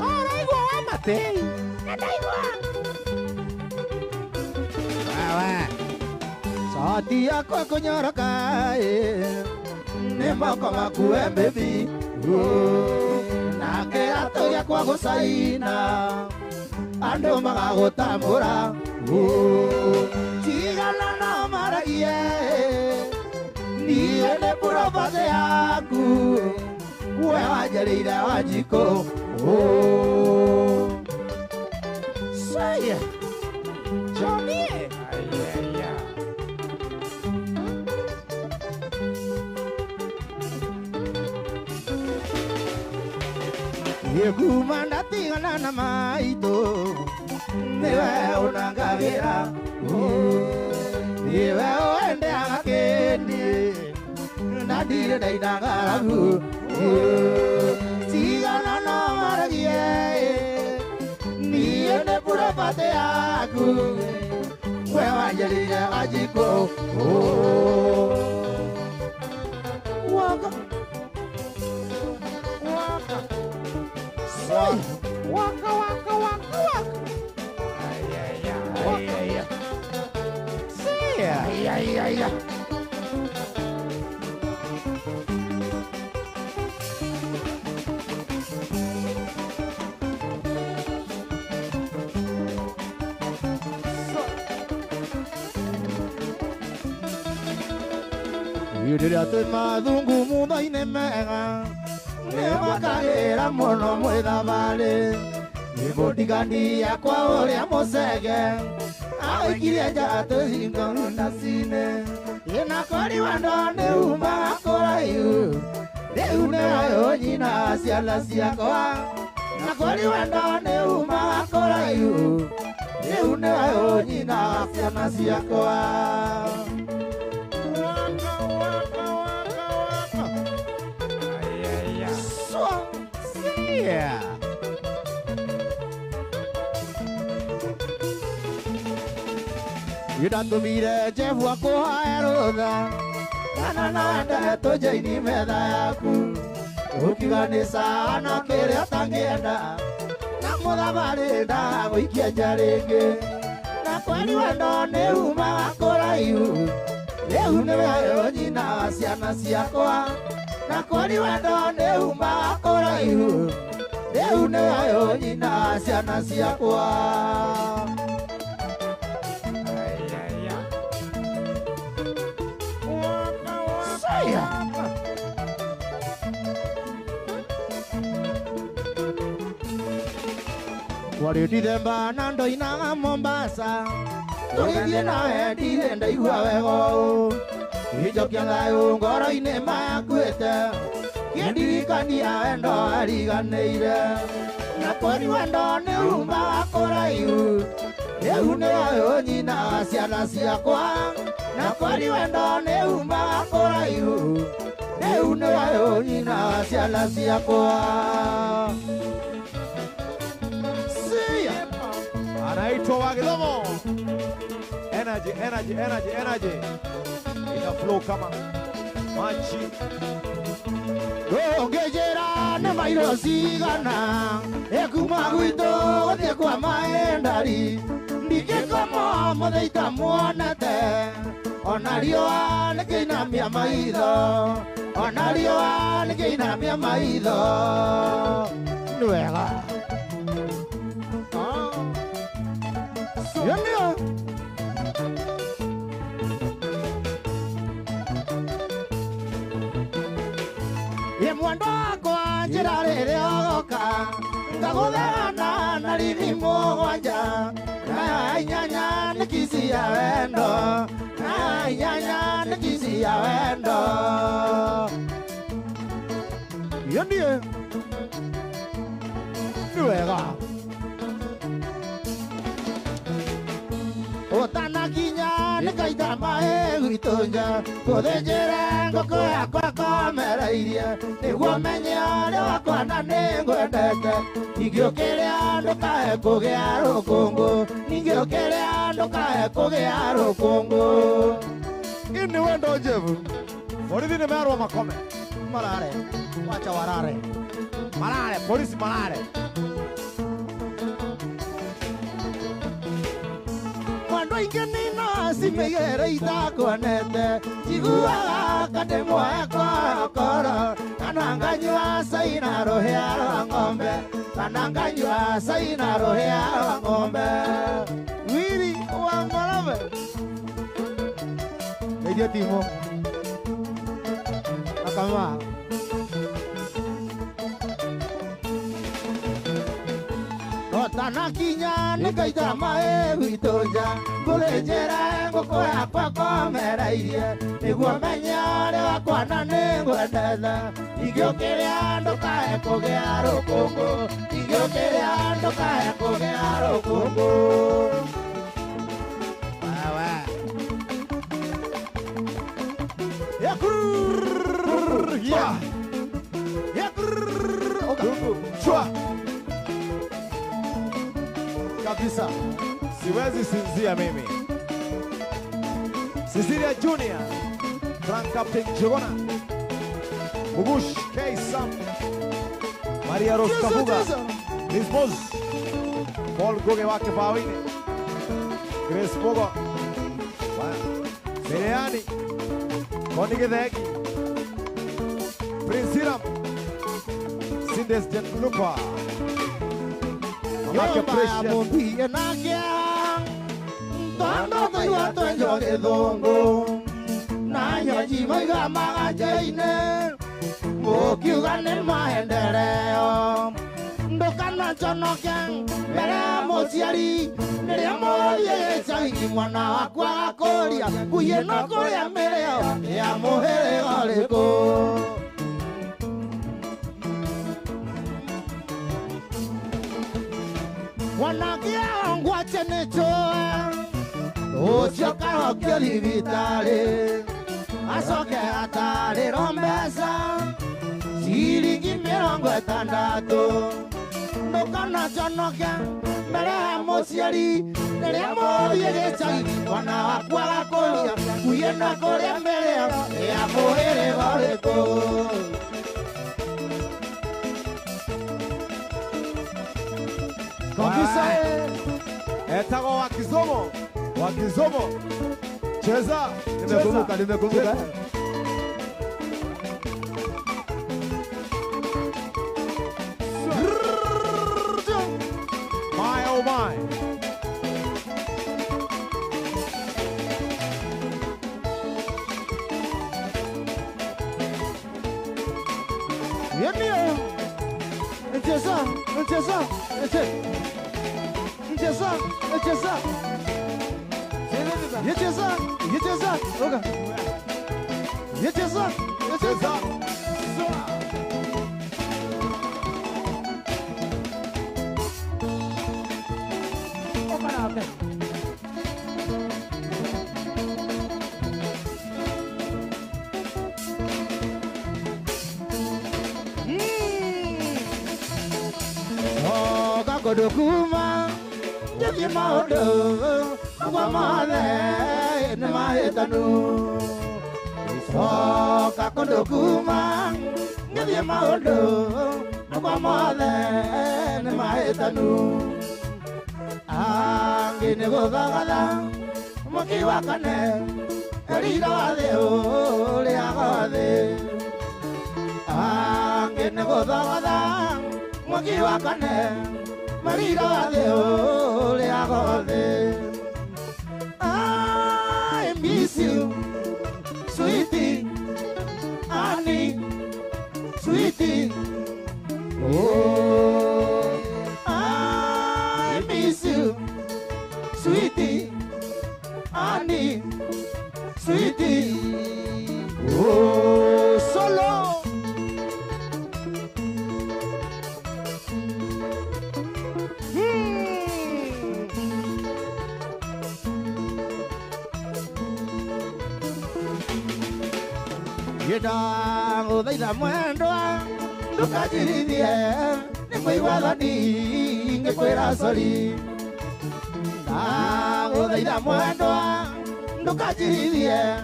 Araigua wa matei. sauti yako kũnyoroka nĩ moko maku we baby na kĩratũ gĩakwa gũcaina andũ magagũtambũra tigana no maragie niĩ nĩ purobate yaku we wanjarĩire Wanjikũ Saya Johnny. Yekuma ndatigana na maitũ nĩwe ũnangagĩra nĩwe ũendeaga kĩniĩ na ndirĩ ndainang'aragu tigana no maragie niĩ nĩ purobate yaku we wanjarĩire Wanjikũ Waka. Saya. rĩrĩa twĩ mathungumutho-inĩ mega nĩ makagĩra mũno mwĩthabarĩ mũndigania kwa ũrĩa mũcege agĩkirie njatũ hingo ndaci-inĩ ĩna kori wendo nĩ umaga kũraihu rĩu nĩwe ũnyina ciana ciakwa na kori wendo nĩ umaga kũraihu rĩu nĩwe ũnyina ciana ciakwa Idatũmire Jefu akũhoe rũtha kana nande tũnjaini metha yaku ũkiuga nĩ sawa no kĩrĩa ũtangĩenda na mũthabarĩ ndagũikia nja rĩngĩ na kweri wendo nĩ umaga kũraihu rĩu nĩwe ũnyina ciana ciakwa na kweri wendo nĩ umaga kũraihu rĩu nĩwe ũnyina ciana ciakwa Wari Dithemba na ndoinaga Mombasa Tũgĩthiĩ nawe ndirĩ ndaigua wega ũũ Nĩnjokia thayũ ngoro-inĩ makuĩte Kĩndirikania wendo ariganĩire Na kweri wendo nĩ umaga kũraihu Rĩu nĩwe ũnyina ciana ciakwa Na kweri wendo nĩ umaga kũraihu une wayo nyina ciana ciakwa. Sia anaitwa Wagidhomo. Energy, energy, energy, energy. Ina flow kama maji. Ngejera na mairo cigana ekuma gwitũ gũthiĩ kwa maendari ndingĩkoma mũthĩita muonete ona riũa nĩkĩinamia maitho ona riũa nĩkĩinamia maitho nĩ wega nĩo mwendo wakwa njĩra rĩrĩa ũgoka ngagũthana na rithi mũgwanja na inyanya nĩ kisi ya wendo na inyanya nĩ kisi ya wendo iyo niĩ nĩ wega ũtanakinya nĩ kaita maĩ gwitũ nja ngũthĩnjĩre ngũkũ yakwa komereirie nĩguo menye ũrĩa wakwa na nĩ ngwendete ningĩ ũkĩrĩa ndũkae kũgĩa rũkũngũ ningĩ ũkĩrĩa ndũkae kũgĩa rũkũngũ ini wendo njevu Borithi nimearwa makome. marare wacha warare Marare, polisi marare. Mwando ingĩ nino cimĩgere itakuonete njiguaga kandĩmwe kwa koro kana nganyua cai na rũhĩa rwa ng'ombe kana nganyua cai na rũhĩa rwa ng'ombe wiri wa ng'ombe nĩirio timo akama Otanakinya nĩkaita maĩ gwitũ nja ngũthĩnjĩre ngũkũ yakwa komereirie nĩguo menye ũrĩa wakwa na nĩ ngwendete ningĩ ũkĩrĩa ndũkae kũgĩa rũkũngũ ningĩ ũkĩrĩa ndũkae kũgĩa rũkũngũ Kabisa. Siwezi sinzia mimi. Cecilia Junior, Frank Captain Jogona, Mugush K. Sam, Maria Roskabuga, Liz Moz, Paul Goge wake Pawine, Grace Bogo, Seriani, Connie Gedeki, Prince Hiram, Sindes Lupa, Amake Precious, Mumbi enakia Tondo tuiwa tuenjo githungu Na nyoji moiga magajaine Mukiuga nĩ maendeleo Ndũkana njonoke mbere ya mũciari Rĩrĩa mũthie gĩcagi mwana wakwa gakũria Kuye no kũrĩa mĩrĩo ya mũhĩrĩga ũrĩkũ Wanagia ngwache nĩtũe Ũcio kahokio thibitarĩ Acoke atarĩrwo mbeca Ciringi 60 Ndũkana njonoke mbere ya mũciari Rĩrĩa mũthie gĩcagi mwana wakwa gakũria Kuye na kũrĩa mĩrĩo ya mũhĩrĩga ũrĩkũ Kabisa. Etago Wakizomo, Wakizomo. Cheza. Nimekumbuka My oh my. Yemio. Cheza. kondo kuma Jati maodo Kwa male Ni mahitanu Soka kondo kuma Jati maodo Kwa male Ni mahitanu Angini gogagada Makiwakane Erida wade ole agade Angene godagada Makiwakane Marida wade ole agade I miss you Sweetie Annie Sweetie Oh I miss you Sweetie Annie Sweetie, oh, solo. Yeda, oh, they da muendo, look at it, yeah. Never was ni, never sorry. Ah, oh, they da muendo. Nunca diría,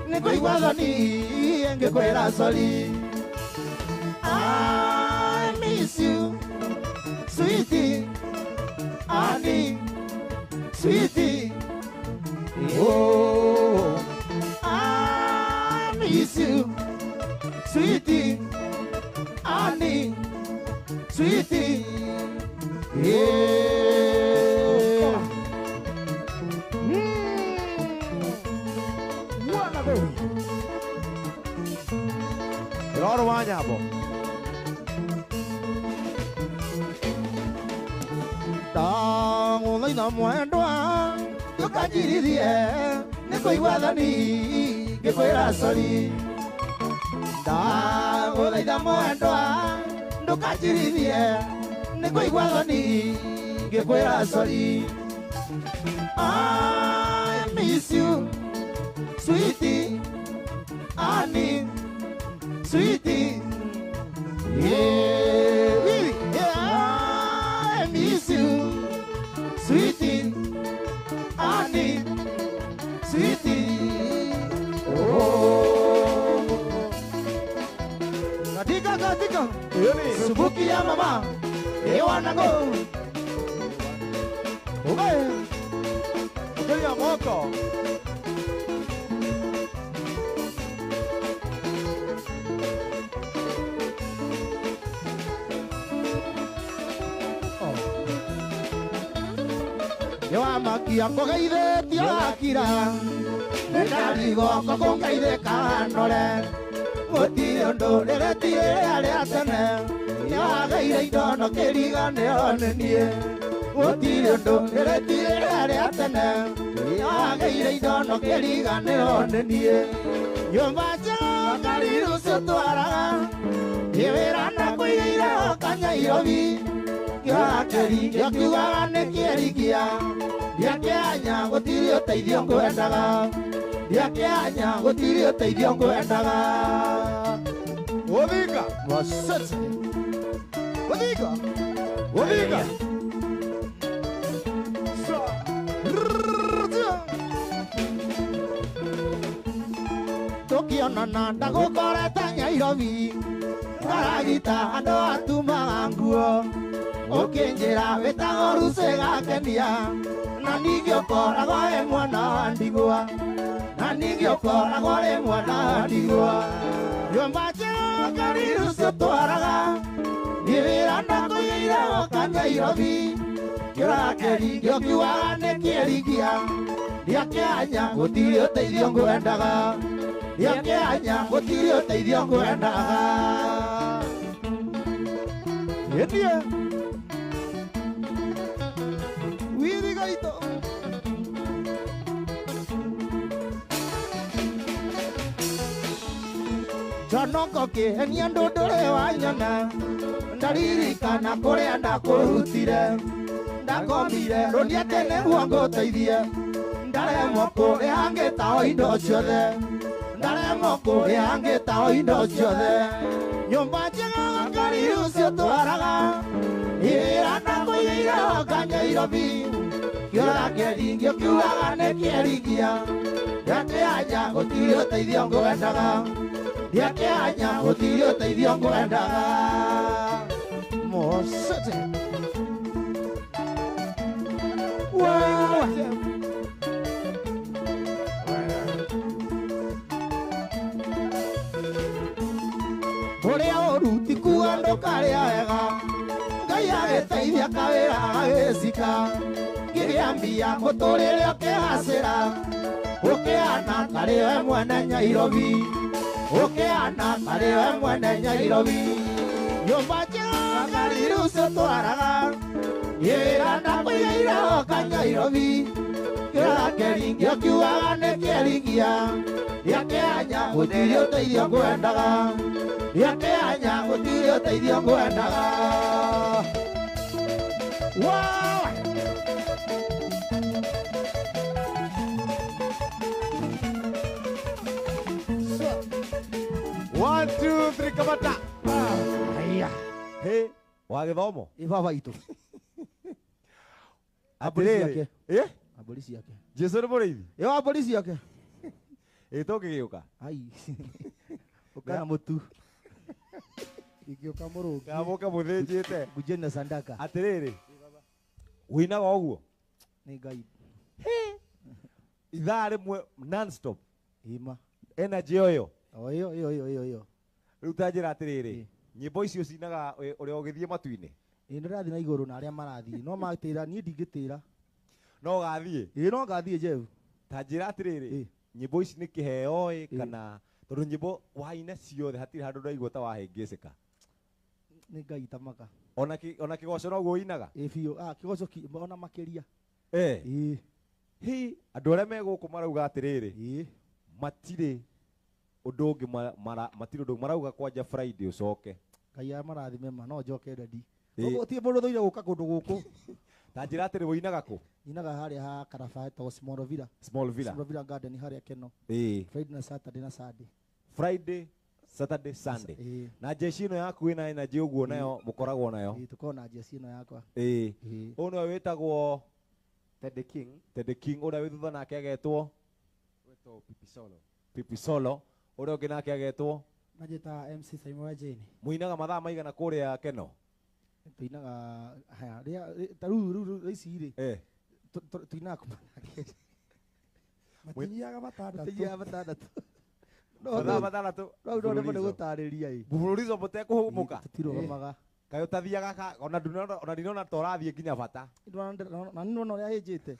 ni cuidado ni en que fuera solí. I miss you, sweetie, Annie, sweetie. Oh, I miss you, sweetie, Annie, sweetie. Yeah. Loro wanyabo. Tao lấy nằm ngoài đoan, tôi cả chỉ đi đi nên quay qua đó đi, cái quay ra sao đi. Tao lấy nằm ngoài đoan, tôi cả chỉ đi đi nên quay qua đó đi, cái quay ra sao đi. I miss you, sweetie, Annie. Sweetie, yeah, yeah, I miss you, sweetie, Annie, sweetie, oh. Katika, subuki ya mama, wanango, Okay, ya moko. Yo amakia kogeide tiakira Nekarigo kokongeide kanore Gotire ondo neretire are atene Yageire idono kerigane onenie Gotire ondo neretire are atene Yageire idono kerigane onenie Yombacha kariru sotwara Yeverana kuigira kanya irobi Yakeri yakiwagane kierikia Diakianya gotiri oteithio ngwendaga Diakianya gotiri oteithio ngwendaga Odinga. Wasetse Odinga Odinga. Tukionana ndagukorete Nyairobi Ngaragita andũ atumaga nguo Ũkĩnjĩra wĩtagwo Lucy Gakenia Na ningĩ ũkoragwo wĩ mwana wa ndigwa Na ningĩ ũkoragwo wĩ mwana wa ndigwa Nyũmba njega ngari Lucy ũtwaraga Nĩ wĩra ndakũigĩire woka Nyairobi Kĩrakeri ngĩkiugaga nĩ kĩerigia Ndiakĩanya gũtirĩ ũteithio ngwendaga Ndiakĩanya gũtirĩ ũteithio ngwendaga Yendie Wirigaito Jonoko kĩhenia ndũndũrĩ wa nyona Ndaririkana kũrĩa ndakũrutire Ndakomire rũni atĩ nĩguo ngũteithie Ndaremwo kũrĩa ngĩtaho indo ciothe Ndaremwo kũrĩa ngĩtaho indo ciothe nyumba njega ngari ucio twaraga ira na kuigira kanya Nairobi kiora kĩringio kiugaga nĩ kĩringia ndakĩanya gũtirĩ ũteithio ngwendaga ndakĩanya gũtirĩ ũteithio ngwendaga Mosete ũrĩa ũruti kuandũ karĩa wega Ngai agĩteithia kawĩra agĩcika ngĩgĩa mbia mũtũrĩre ũkĩgacĩra ũkĩhana tarĩ we mwene Nairobi ũkĩhana tarĩ we mwene Nairobi nyũmba njega ngari ucio twaraga wĩra na kũigaira oka Nairobi kĩora kĩringio kiugaga nĩ kĩringia gĩakĩanya gũtirĩ ũteithio ngwendaga gĩakĩanya gũtirĩ ũteithio ngwendaga One, two, three, kamata. Aya Hey, wa gĩthomo. ibaba itu Atĩrĩrĩ. Eh? abolisi yake Jesu nĩ mũrĩithi. yo abolisi yake Ĩtwo kĩgĩũka. ai ukana mutu igioka murugi Ngamoka mũthĩnjĩte. gujena sandaka Atĩrĩrĩ. Wĩinaga ũguo. ni Ngai Ithaa rĩmwe non-stop. ima Energy oyo. oyo Rĩu ta njĩra atĩrĩrĩ. Nyĩmbo icio cinaga ũrĩa ũgĩthiĩ matu-inĩ. ndĩrathi na igũrũ na arĩa marathiĩ no matĩra niĩ ndingĩtĩra No gathiĩ. no gathiĩ Jeff Ta njĩra atĩrĩrĩ. Nyĩmbo ici nĩ kĩheo kana tondũ nyĩmbo waina ciothe hatirĩ handũ ndaigua ta wahĩngĩcĩka. nĩ Ngai tamaka Ona kĩgoco noguo ũinaga. biũ kĩgoco ona makĩria Hi andũ arĩa me gũkũ marauga atĩrĩrĩ. Matirĩ ũndũ ũngĩ matirĩ ũndũ marauga kwanja Friday ũcoke. Ngai amarathime ma no njoke ready gũtirĩ mũndũ thũire gũka kũndũ gũkũ Ta njĩra atĩrĩ wĩinaga kũ? inaga harĩa ha Karaba to Small Villa Garden harĩa Keno Friday na Saturday na Sunday Friday, Saturday, Sunday. Na jeshi ĩno yaku ĩna energy ũguo nayo mũkoragwo nayo. tukorwo na jeshi ĩno yakwa Ũyũ nĩwe wĩtagwo Teddy King ũrĩa wĩ thutha nake agetwo Pipi Solo ũrĩa ũngĩ nake agetwo Najita MC Simon wa Jane. mũinaga mathaa maigana kũrĩa Keno. tuinaga haya rĩu ici rĩ tuinaga kumanake Matinyaga matandatũ mathaa matandatũ rĩu no nĩ gũtarĩria Bufululizo mũtekũhũmũka tũtirũgamaga kaĩ ũtathiaga ona ndinona ta ũrathiĩ nginya bata. na nĩwona ũrĩa hĩnjĩte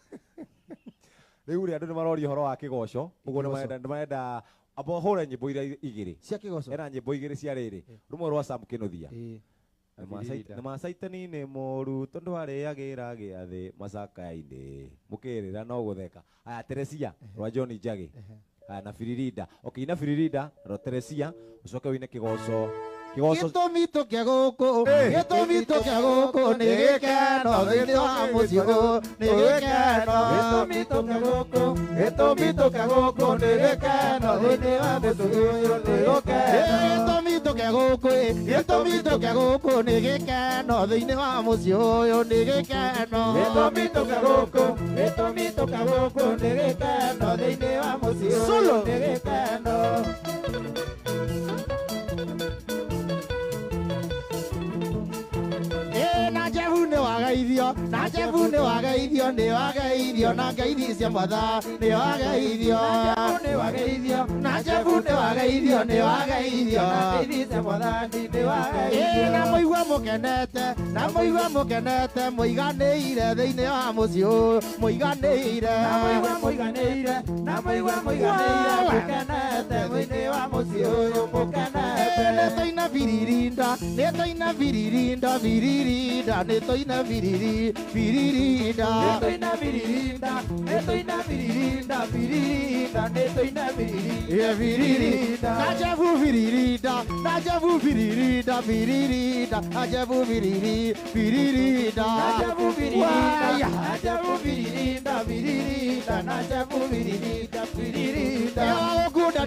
Rĩu rĩ andũ nĩ maroria ũhoro wa kĩgoco ũguo nĩ marenda abo hũre nyĩmbo iria igĩrĩ cia kĩgoco ena nyĩmbo igĩrĩ cia rĩrĩ rũmwe rwa Sam Kĩnuthia nĩ macaitani nĩ moru tondũ arĩagĩra gĩathĩ macakainĩ mũkĩrĩra no gũtheka. Aya Teresia rwa John Njagi na Firirinda na Firirinda rwa Teresia ũcoke wĩine kĩgoco gĩtũmi tũkĩa gũkũ nĩ gĩkeno thĩinĩ wa mũciĩ ũyũ nĩ gĩkeno gĩtũmi tũkĩa gũkũ nĩ gĩkeno thĩinĩ wa mũciĩ ũyũ nĩ gĩkeno gĩtũmi tũkĩa gũkũ nĩ gĩkeno thĩinĩ wa mũciĩ ũyũ nĩ gĩkeno gĩtũmi tũkĩa gũkũ nĩ gĩkeno thĩinĩ wa mũciĩ ũyũ nĩ gĩkeno na Jefu nĩ wageithio na ngeithi cia mathaa nĩ wageithio na Jefu nĩ wageithio na ngeithi cia mathaa nĩ wageithio na mũigua mũkenete mũiganĩire thĩinĩ wa mũciĩ ũyũ mũiganĩire mũkenete thĩinĩ wa mũciĩ ũyũ mũkenete nĩ tũina biririnda nĩtũina biririnda Najavu viririda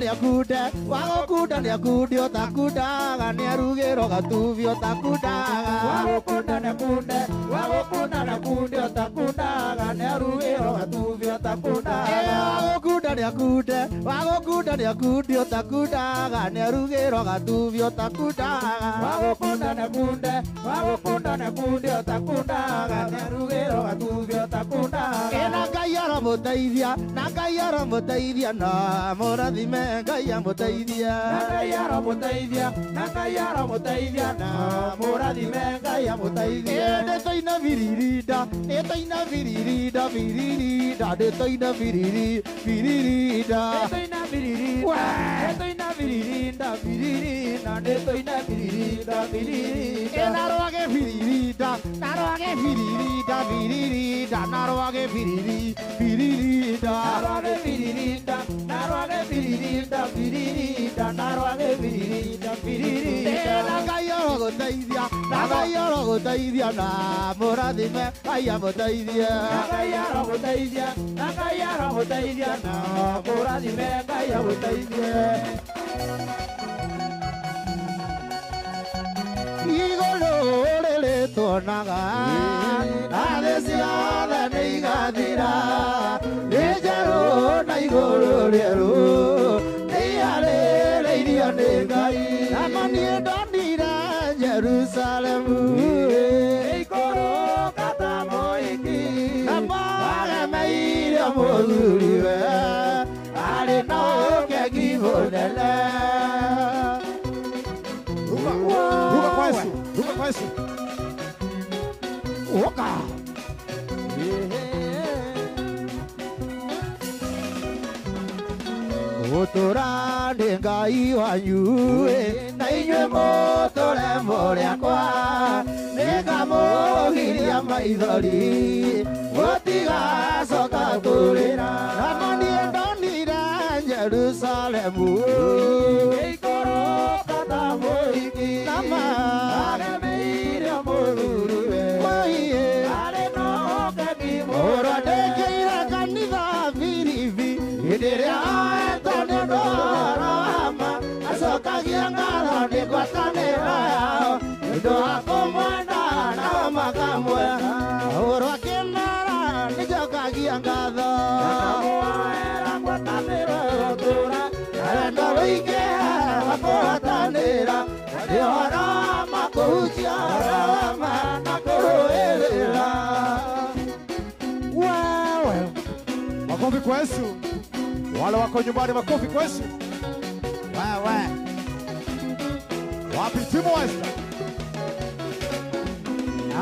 nĩakunde wagũkunda nĩakundi ũtakundaga nĩarugĩrwo gatubi ũtakundaga wagũkunda nĩakunde wagũkunda nĩakundi ũtakundaga nĩarugĩrwo gatubi ũtakundaga wagũkunda nĩakunde wagũkunda nĩakundi ũtakundaga nĩarugĩrwo gatubi ũtakundaga wagũkunda nĩakunde wagũkunda nĩakundi ũtakundaga nĩarugĩrwo gatubi ũtakundaga ena Ngai aramũteithia na Ngai aramũteithia na mũrathime Ngai amũteithia na Ngai aramũteithia na Ngai aramũteithia na mũrathime Ngai amũteithia ndetoina viririnda ndetoina viririnda viririnda ndetoina viririnda ndetoina viririnda ndetoina viririnda viririnda ndetoina viririnda viririnda narwage viririnda narwage viririnda viririnda narwage viririnda narwage viririnda narwage viririnda viririnda narwage viririnda viririnda Ngai arogũteithia na Ngai arogũteithia na mũrathime Ngai amũteithia na Ngai arogũteithia na Ngai arogũteithia na mũrathime Ngai amũteithia igũrũ rĩrĩ tuonaga na thĩ ciothe nĩ igathira nĩ njerũ na igũrũ rĩerũ nĩ iharĩrĩirio nĩ Ngai nama niĩ ndonire Jerusalemu ikũrũka ta mũhiki nama wagemeire mũthuriwe arĩ na ũkeki mũnene Ruka kwa Yesu, ruka kwa Yesu. Oka. Ũtũra nĩ Ngai wanyu na inyuĩ mũtũre mũrĩakwa nĩngamũgiria maithori gũtigacoka kũrĩra nama niĩ ndonire Jerusalemu ikũrũka ta mũhiki nama agemeire mũthuriwe arĩ na ũkeki ũrandĩkĩire kanitha biribi hĩndĩ ĩrĩa oetwo nĩ ũndũ wa ma acokagia ngatho nĩ ngwatanĩro yao nĩ ũndũ wa kũmwenda nao makamwenda ũrwo akĩmera nĩ njokagia ngatho nakamwoera ngwatanĩro gũtũra wendo wĩingĩ wa kũgwatanĩra nĩ ũhoro wa ma kũhutia ũhoro wa ma na kũrũĩrĩra Wewe. Makofi kwa Yesu. Wale wako nyumbani makofi kwa Yesu. Wewe. Wapi timu Westa?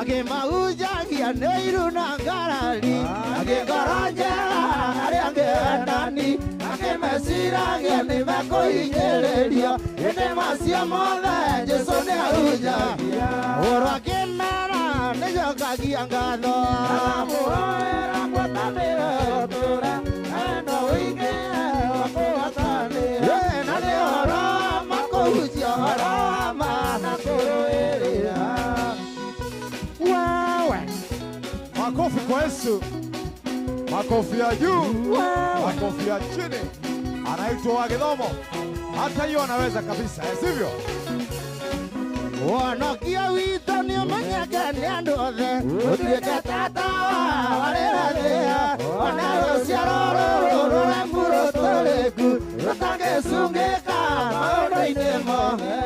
akĩmahujagia nĩ iru na ngarari akĩngoronjera arĩa angĩendani akĩmeciragia nĩ mekũhinyĩrĩrio hĩndĩ macio mothe Jesũ nĩ ahunjagia ũrwo akĩmera nĩ njokagia ngatho nakamũhoera ngwatanĩro gũtũra wendo wĩingĩ wa kũgwatanĩra na nĩ ũhoro wa ma kũhutia ũhoro wa ma na kũrũĩrĩra Wewe. Makofi kwa Yesu. Makofi ya juu. Makofi ya chini. Anaitwa wa Githomo. Hata hiyo anaweza kabisa, sivyo? Wonokia witũ nĩ ũmenyeke nĩ andũ othe ũtuĩke tata wa rĩera thĩa ona rũciaro rũrũ rũremu rũtũrĩku rũtangĩcungĩka maũndũ-inĩ mothe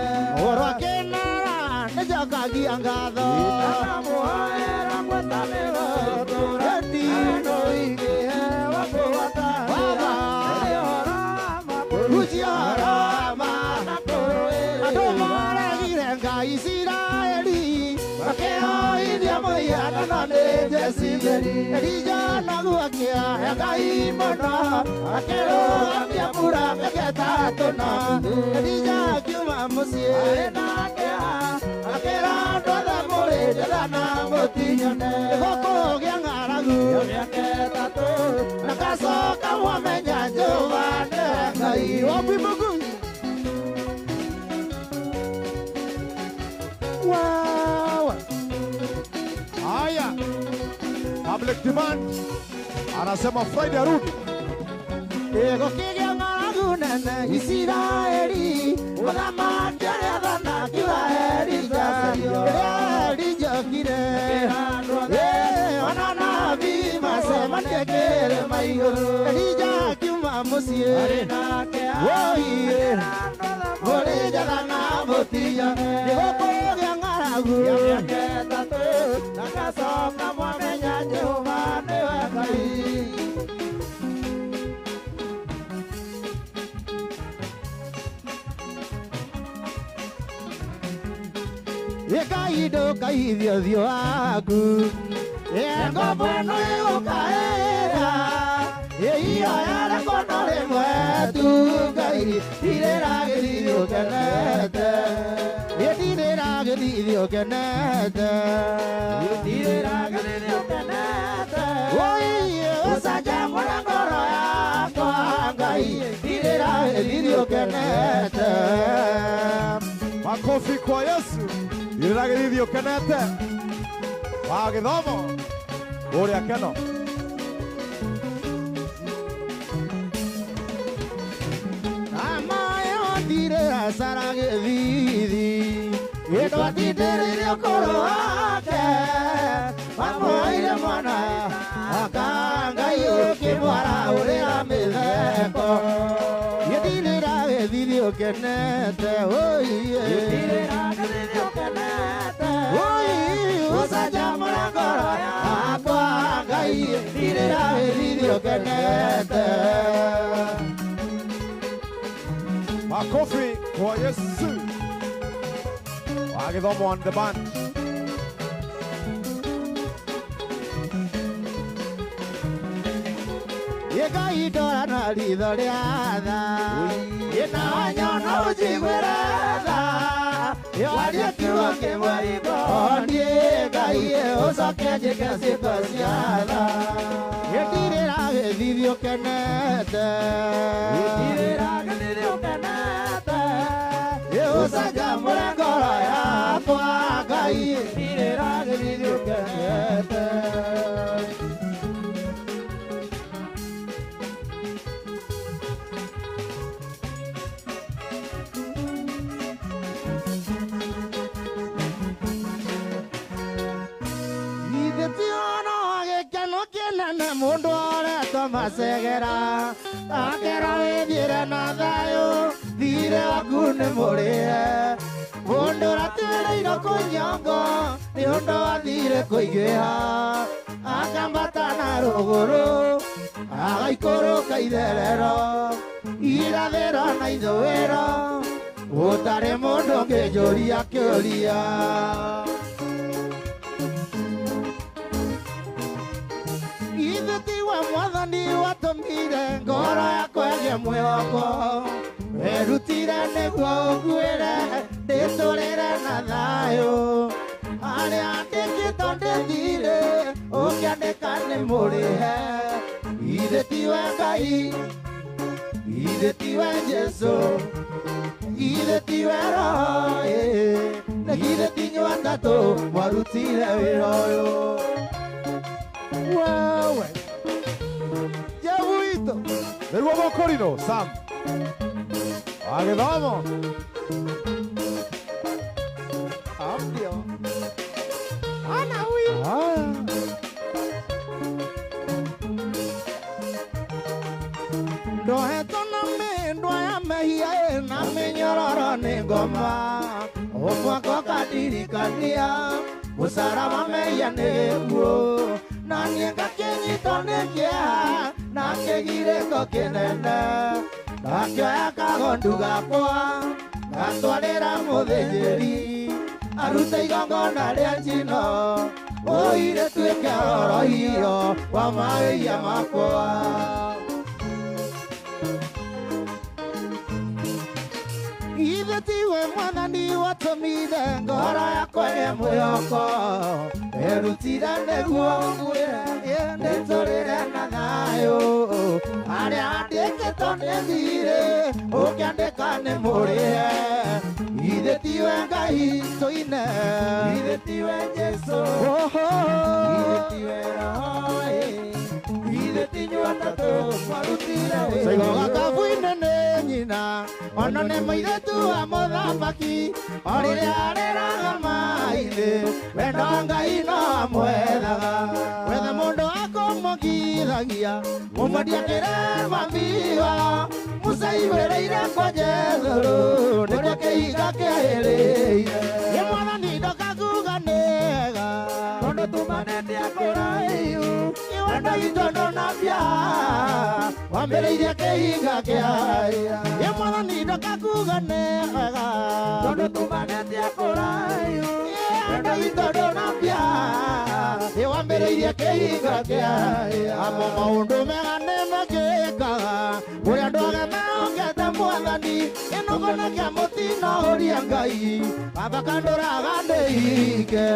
ũrwo akĩmera nĩ njokagia ngatho nakamũhoera ngwatanĩro gũtũra wendo wĩingĩ wa kũgwatanĩra nĩ ũhoro wa ma kũhutia ũhoro wa ma na kũrũĩrĩra andũ maregire Ngai Isiraeli makĩhoithia mũhianano nĩ Jezebeli Elija naguo akĩahe Ngai mũno akĩrũgamia mbura mĩaka ĩtatũ na Elija akiuma mũciĩ arĩ na kĩeha akĩra andũ othe mũrĩ njĩra na mũtinyone gũkũgĩa ng'aragu mĩaka ĩtatũ na gacoka mwamenya Jehova nĩ Ngai wapi Mungu Wewe. Haya. Public demand. Anasema Friday arudi. gũkĩgĩa ng'aragu nene nene Isiraeli Uthamaki ũrĩa ũthamaki wa Elija Elijokire ona nabii macemania kĩrĩma igũrũ Elija akiuma mũciĩ woiye mũrĩ njaga na mũtiga nĩgũkũgĩa ng'aragu ya mĩaka ĩtatũ na ngacoka mwamenya Jehova nĩwe Ngai Yekaido kaithio thio aku Ngombo ĩno ĩgũkaĩra Iyo yare kono rĩmwe tu Ngai ndirĩragĩrithio ũkenete Ndirĩragĩrithio ũkenete Ndirĩragĩrithio ũkenete Woiye ũcanjamũra ngoro yakwa Ngai ndirĩragĩrithio ũkenete Makofi kwa Yesu. Ndiragĩrithio ũkenete. Wa gĩthomo. Ũrĩa keno. Amayo ndire asara gĩthithi Gĩtwatindĩrĩire ũkũrũ wake Mamuoire mwana Akangai ũkĩmwara ũrĩa mĩtheko Ndirĩragĩthithi ũkenete Woiye Ndirĩragĩthithi ũkenete Woiye Ũcanjamũra ngoro yakwa Ngai Ndirĩragĩthithi ũkenete Makofi kwa Yesu. Wa gĩthomo on the band. Yekaitora na ritho rĩa tha Ĩna nyono njiguĩre tha Yoaria kiugo kĩmwe imboniĩ Ngai ũcoke njĩke ciĩko cia tha Ndirĩragĩthithi ũkenete Ndirĩragĩthithi ũkenete Ũcanjamũre ngoro yakwa Ngai ndirĩragĩthithi ũkenete Mundu oretwo macegera akera wĩthiĩre na thayũ thirĩ waku nĩ mũrĩe mũndũ ũratuĩrĩirwo kũnyongo nĩ ũndũ wathire kũingĩha akambata na rũgũrũ agaikũrũka itherero irathĩro na ithũĩro gũtarĩ mũndũ ũngĩnjũria kĩũria Tiwa mwathani watũmire ngoro yakwa ĩgĩe mwĩhoko werutire nĩguo ũnguĩre ndĩtũrĩre na thayũ harĩa ndĩkĩtwo ndĩthire ũkĩandĩka nĩ mũrĩhe ithe tiwe Ngai ithe tiwe Jesũ ithe tiwe Roho ithe ti inyuĩ atatũ mwarutire wĩra ũyũ wewe Jehuito Nĩguo mũkũrinũ Sam. Wa gĩthomo. Ndio ana huyu ndohetwo na mĩndwa ya mehia na mĩnyororo nĩ ngoma ũmwaka ũkandirikania mũcaraba mehia nĩguo na niĩ ngakĩnyitwo nĩ kĩeha na kĩgirĩko kĩnene ngakĩoya kagondu gakwa ngatwarĩra mũthĩnjĩri arute igongona rĩa njino ũire tuĩke orohio wa mawĩia makwa ithe tiwe mwathani watũmire ngoro yakwa ĩgĩe mwĩhoko erutire nĩguo nguĩre ndĩtũrĩre na thayũ harĩa ndĩkĩtwo nĩ thirĩ ũkĩandĩka nĩ mũrĩe ithe tiwe Ngai tũine ithe tiwe Jesũ ithe tiwe Roho ithe ti inyuĩ atatũ mwarutire wĩra gakabu-inĩ nĩ nyina Manone mairetu wa muthamaki Orire areraga maithe Wendo Ngai no amwethaga Wethe mundu akumugithagia Mumwendia kĩrema mbiwa Mũcaigĩrĩire kwa Jethuru Nĩkĩo kĩhinga kĩahĩrĩire Nĩ Mwathani ndoka kuga nĩega Tondũ tumanĩte kũraihu Wendo witũ ndũnambia Wambĩrĩirie kĩhinga kĩahĩrĩire Nĩ Mwathani ndoka kuga nĩega Tondũ tumanĩte kũraihu Wendo witũ ndũnambia Wambĩrĩirie kĩhinga kĩahĩrĩire Amo maũndũ mega nĩmekĩkaga Ũrĩa andũ age mehokete Mwathani Kĩnũgũno kĩa mũtino ũria Ngai Baba kandũraga ndĩhike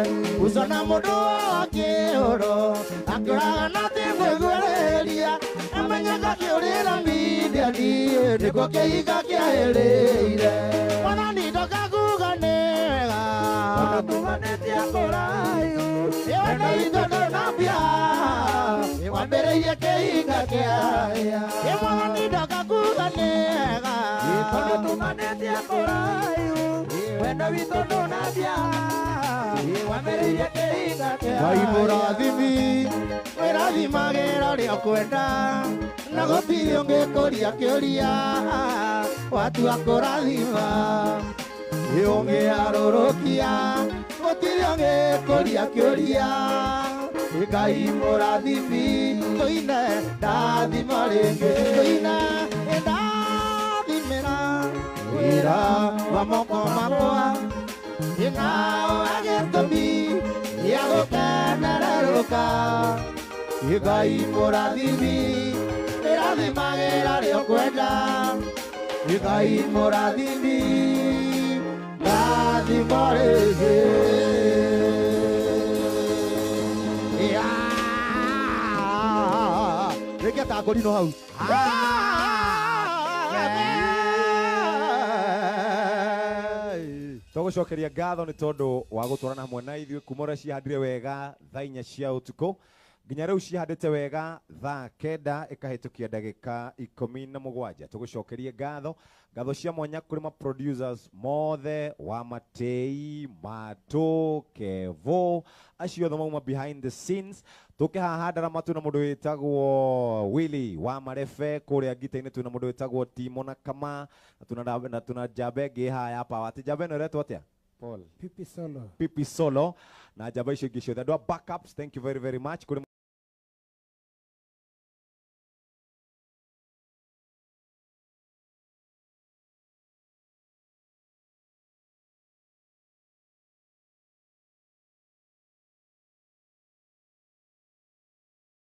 Ucona mũndũ wa kĩũro Akĩũraga na timwĩguĩrĩria Amenyeka kĩũrĩra Midiani Nĩkuo kĩhinga kĩahĩrĩire Mwathani ndoka kuga nĩwega Tondũ tumanĩte kũraihu Wendo witũ ndũnambia Wambĩrĩirie kĩhinga kĩahĩrĩire Mwathani ndoka kuga nĩwega Tondũ tumanĩte kũraihu Wendo witũ ndũnambia Wambĩrĩirie kĩhinga kĩahĩrĩire Ngai mũrathimi wĩrathimagĩra ũrĩa ũkwenda Na gũtirĩ ũngĩkũria kĩũria Watua kũrathima Ũngĩarũrũkia gũtirĩ ũngĩkũria kĩũria Ngai mũrathimi tũine ndathima rĩngĩ Tũine ndathimĩra wĩra wa moko makwa Nawe agĩtũmi gĩa gũkenererũka Ngai mũrathimi wĩrathimagĩra ũrĩa ũkwenda Ngai mũrathimi ndathima rĩngĩ Rĩngĩ ta ngũrino hau Tũgũcokeria ngatho nĩ tondũ wa gũtwarana hamwe na ithuĩ kuma ũrĩa cihandire wega thaa 4 cia ũtukũ nginya rĩu cihandĩte wega thaa 9 ĩkahĩtũkia ndagĩka 17. Tũgũcokerie ngatho cia mwanya kũrĩ ma producers mothe wa Matei, Matũ, Kevo acio othe mauma behind the scenes. Tũkĩhaha Ndaramatu na mũndũ wĩtagwo Willy wa Marebe, kũrĩa ngita-inĩ twĩna mũndũ wĩtagwo Timo na Kama, na tuna Jabe ĩngĩ haya hapa. Ati Jabe no retwo atĩa? Paul. Pipi Solo. Pipi Solo na Jabe icio ingĩ ciothe. Andũ a backups, thank you very much.